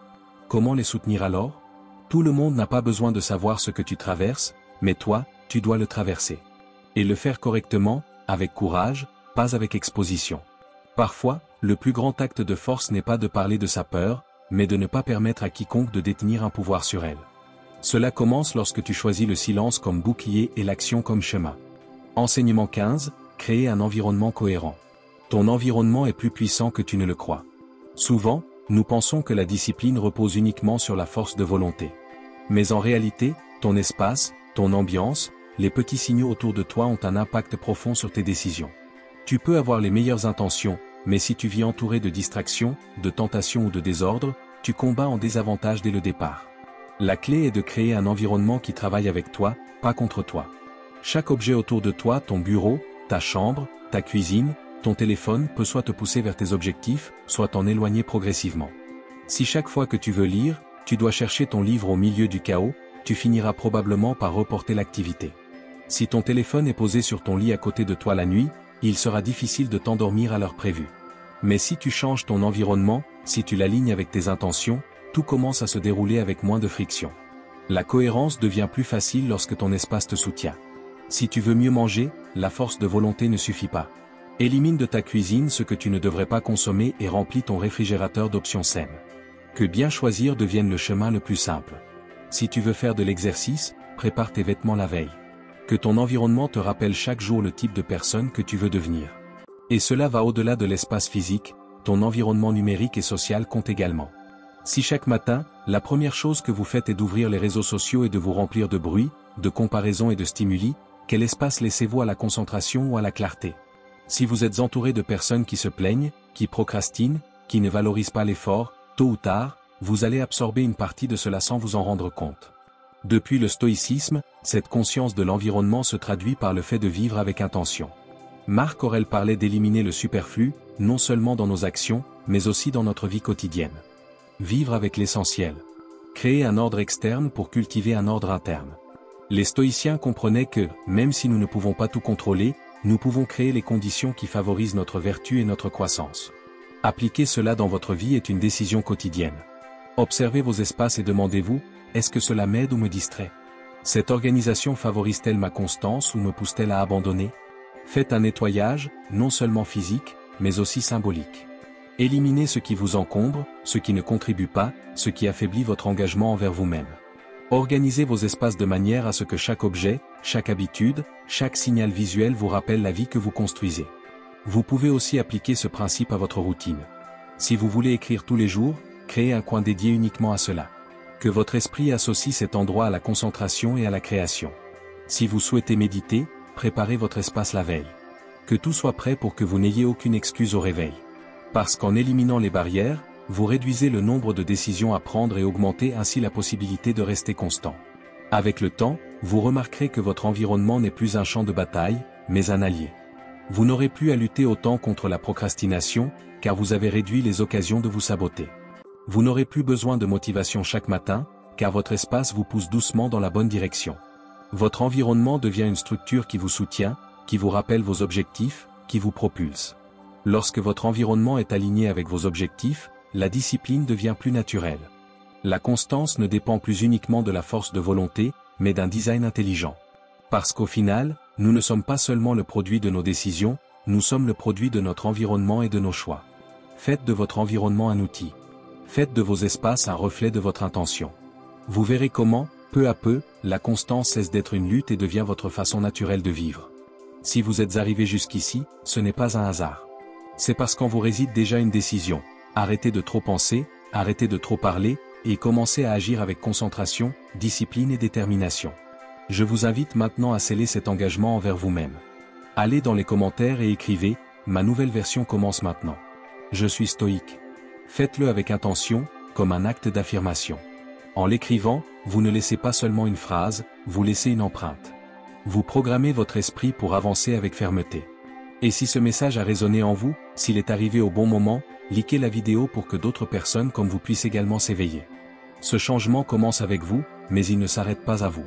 Comment les soutenir alors? Tout le monde n'a pas besoin de savoir ce que tu traverses, mais toi, tu dois le traverser. Et le faire correctement, avec courage, pas avec exposition. Parfois, le plus grand acte de force n'est pas de parler de sa peur, mais de ne pas permettre à quiconque de détenir un pouvoir sur elle. Cela commence lorsque tu choisis le silence comme bouclier et l'action comme chemin. Enseignement 15, créer un environnement cohérent. Ton environnement est plus puissant que tu ne le crois. Souvent, nous pensons que la discipline repose uniquement sur la force de volonté. Mais en réalité, ton espace, ton ambiance, les petits signaux autour de toi ont un impact profond sur tes décisions. Tu peux avoir les meilleures intentions, mais si tu vis entouré de distractions, de tentations ou de désordre, tu combats en désavantage dès le départ. La clé est de créer un environnement qui travaille avec toi, pas contre toi. Chaque objet autour de toi, ton bureau, ta chambre, ta cuisine, ton téléphone peut soit te pousser vers tes objectifs, soit t'en éloigner progressivement. Si chaque fois que tu veux lire, tu dois chercher ton livre au milieu du chaos, tu finiras probablement par reporter l'activité. Si ton téléphone est posé sur ton lit à côté de toi la nuit, il sera difficile de t'endormir à l'heure prévue. Mais si tu changes ton environnement, si tu l'alignes avec tes intentions, tout commence à se dérouler avec moins de friction. La cohérence devient plus facile lorsque ton espace te soutient. Si tu veux mieux manger, la force de volonté ne suffit pas. Élimine de ta cuisine ce que tu ne devrais pas consommer et remplis ton réfrigérateur d'options saines. Que bien choisir devienne le chemin le plus simple. Si tu veux faire de l'exercice, prépare tes vêtements la veille. Que ton environnement te rappelle chaque jour le type de personne que tu veux devenir. Et cela va au-delà de l'espace physique, ton environnement numérique et social compte également. Si chaque matin, la première chose que vous faites est d'ouvrir les réseaux sociaux et de vous remplir de bruit, de comparaisons et de stimuli, quel espace laissez-vous à la concentration ou à la clarté? Si vous êtes entouré de personnes qui se plaignent, qui procrastinent, qui ne valorisent pas l'effort, tôt ou tard, vous allez absorber une partie de cela sans vous en rendre compte. Depuis le stoïcisme, cette conscience de l'environnement se traduit par le fait de vivre avec intention. Marc Aurèle parlait d'éliminer le superflu, non seulement dans nos actions, mais aussi dans notre vie quotidienne. Vivre avec l'essentiel. Créer un ordre externe pour cultiver un ordre interne. Les stoïciens comprenaient que, même si nous ne pouvons pas tout contrôler, nous pouvons créer les conditions qui favorisent notre vertu et notre croissance. Appliquer cela dans votre vie est une décision quotidienne. Observez vos espaces et demandez-vous, est-ce que cela m'aide ou me distrait? Cette organisation favorise-t-elle ma constance ou me pousse-t-elle à abandonner? Faites un nettoyage, non seulement physique, mais aussi symbolique. Éliminez ce qui vous encombre, ce qui ne contribue pas, ce qui affaiblit votre engagement envers vous-même. Organisez vos espaces de manière à ce que chaque objet, chaque habitude, chaque signal visuel vous rappelle la vie que vous construisez. Vous pouvez aussi appliquer ce principe à votre routine. Si vous voulez écrire tous les jours, créez un coin dédié uniquement à cela. Que votre esprit associe cet endroit à la concentration et à la création. Si vous souhaitez méditer, préparez votre espace la veille. Que tout soit prêt pour que vous n'ayez aucune excuse au réveil. Parce qu'en éliminant les barrières, vous réduisez le nombre de décisions à prendre et augmentez ainsi la possibilité de rester constant. Avec le temps, vous remarquerez que votre environnement n'est plus un champ de bataille, mais un allié. Vous n'aurez plus à lutter autant contre la procrastination, car vous avez réduit les occasions de vous saboter. Vous n'aurez plus besoin de motivation chaque matin, car votre espace vous pousse doucement dans la bonne direction. Votre environnement devient une structure qui vous soutient, qui vous rappelle vos objectifs, qui vous propulse. Lorsque votre environnement est aligné avec vos objectifs, la discipline devient plus naturelle. La constance ne dépend plus uniquement de la force de volonté, mais d'un design intelligent. Parce qu'au final, nous ne sommes pas seulement le produit de nos décisions, nous sommes le produit de notre environnement et de nos choix. Faites de votre environnement un outil. Faites de vos espaces un reflet de votre intention. Vous verrez comment, peu à peu, la constance cesse d'être une lutte et devient votre façon naturelle de vivre. Si vous êtes arrivé jusqu'ici, ce n'est pas un hasard. C'est parce qu'en vous réside déjà une décision. Arrêtez de trop penser, arrêtez de trop parler, et commencez à agir avec concentration, discipline et détermination. Je vous invite maintenant à sceller cet engagement envers vous-même. Allez dans les commentaires et écrivez « Ma nouvelle version commence maintenant. Je suis stoïque ». Faites-le avec intention, comme un acte d'affirmation. En l'écrivant, vous ne laissez pas seulement une phrase, vous laissez une empreinte. Vous programmez votre esprit pour avancer avec fermeté. Et si ce message a résonné en vous, s'il est arrivé au bon moment, likez la vidéo pour que d'autres personnes comme vous puissent également s'éveiller. Ce changement commence avec vous, mais il ne s'arrête pas à vous.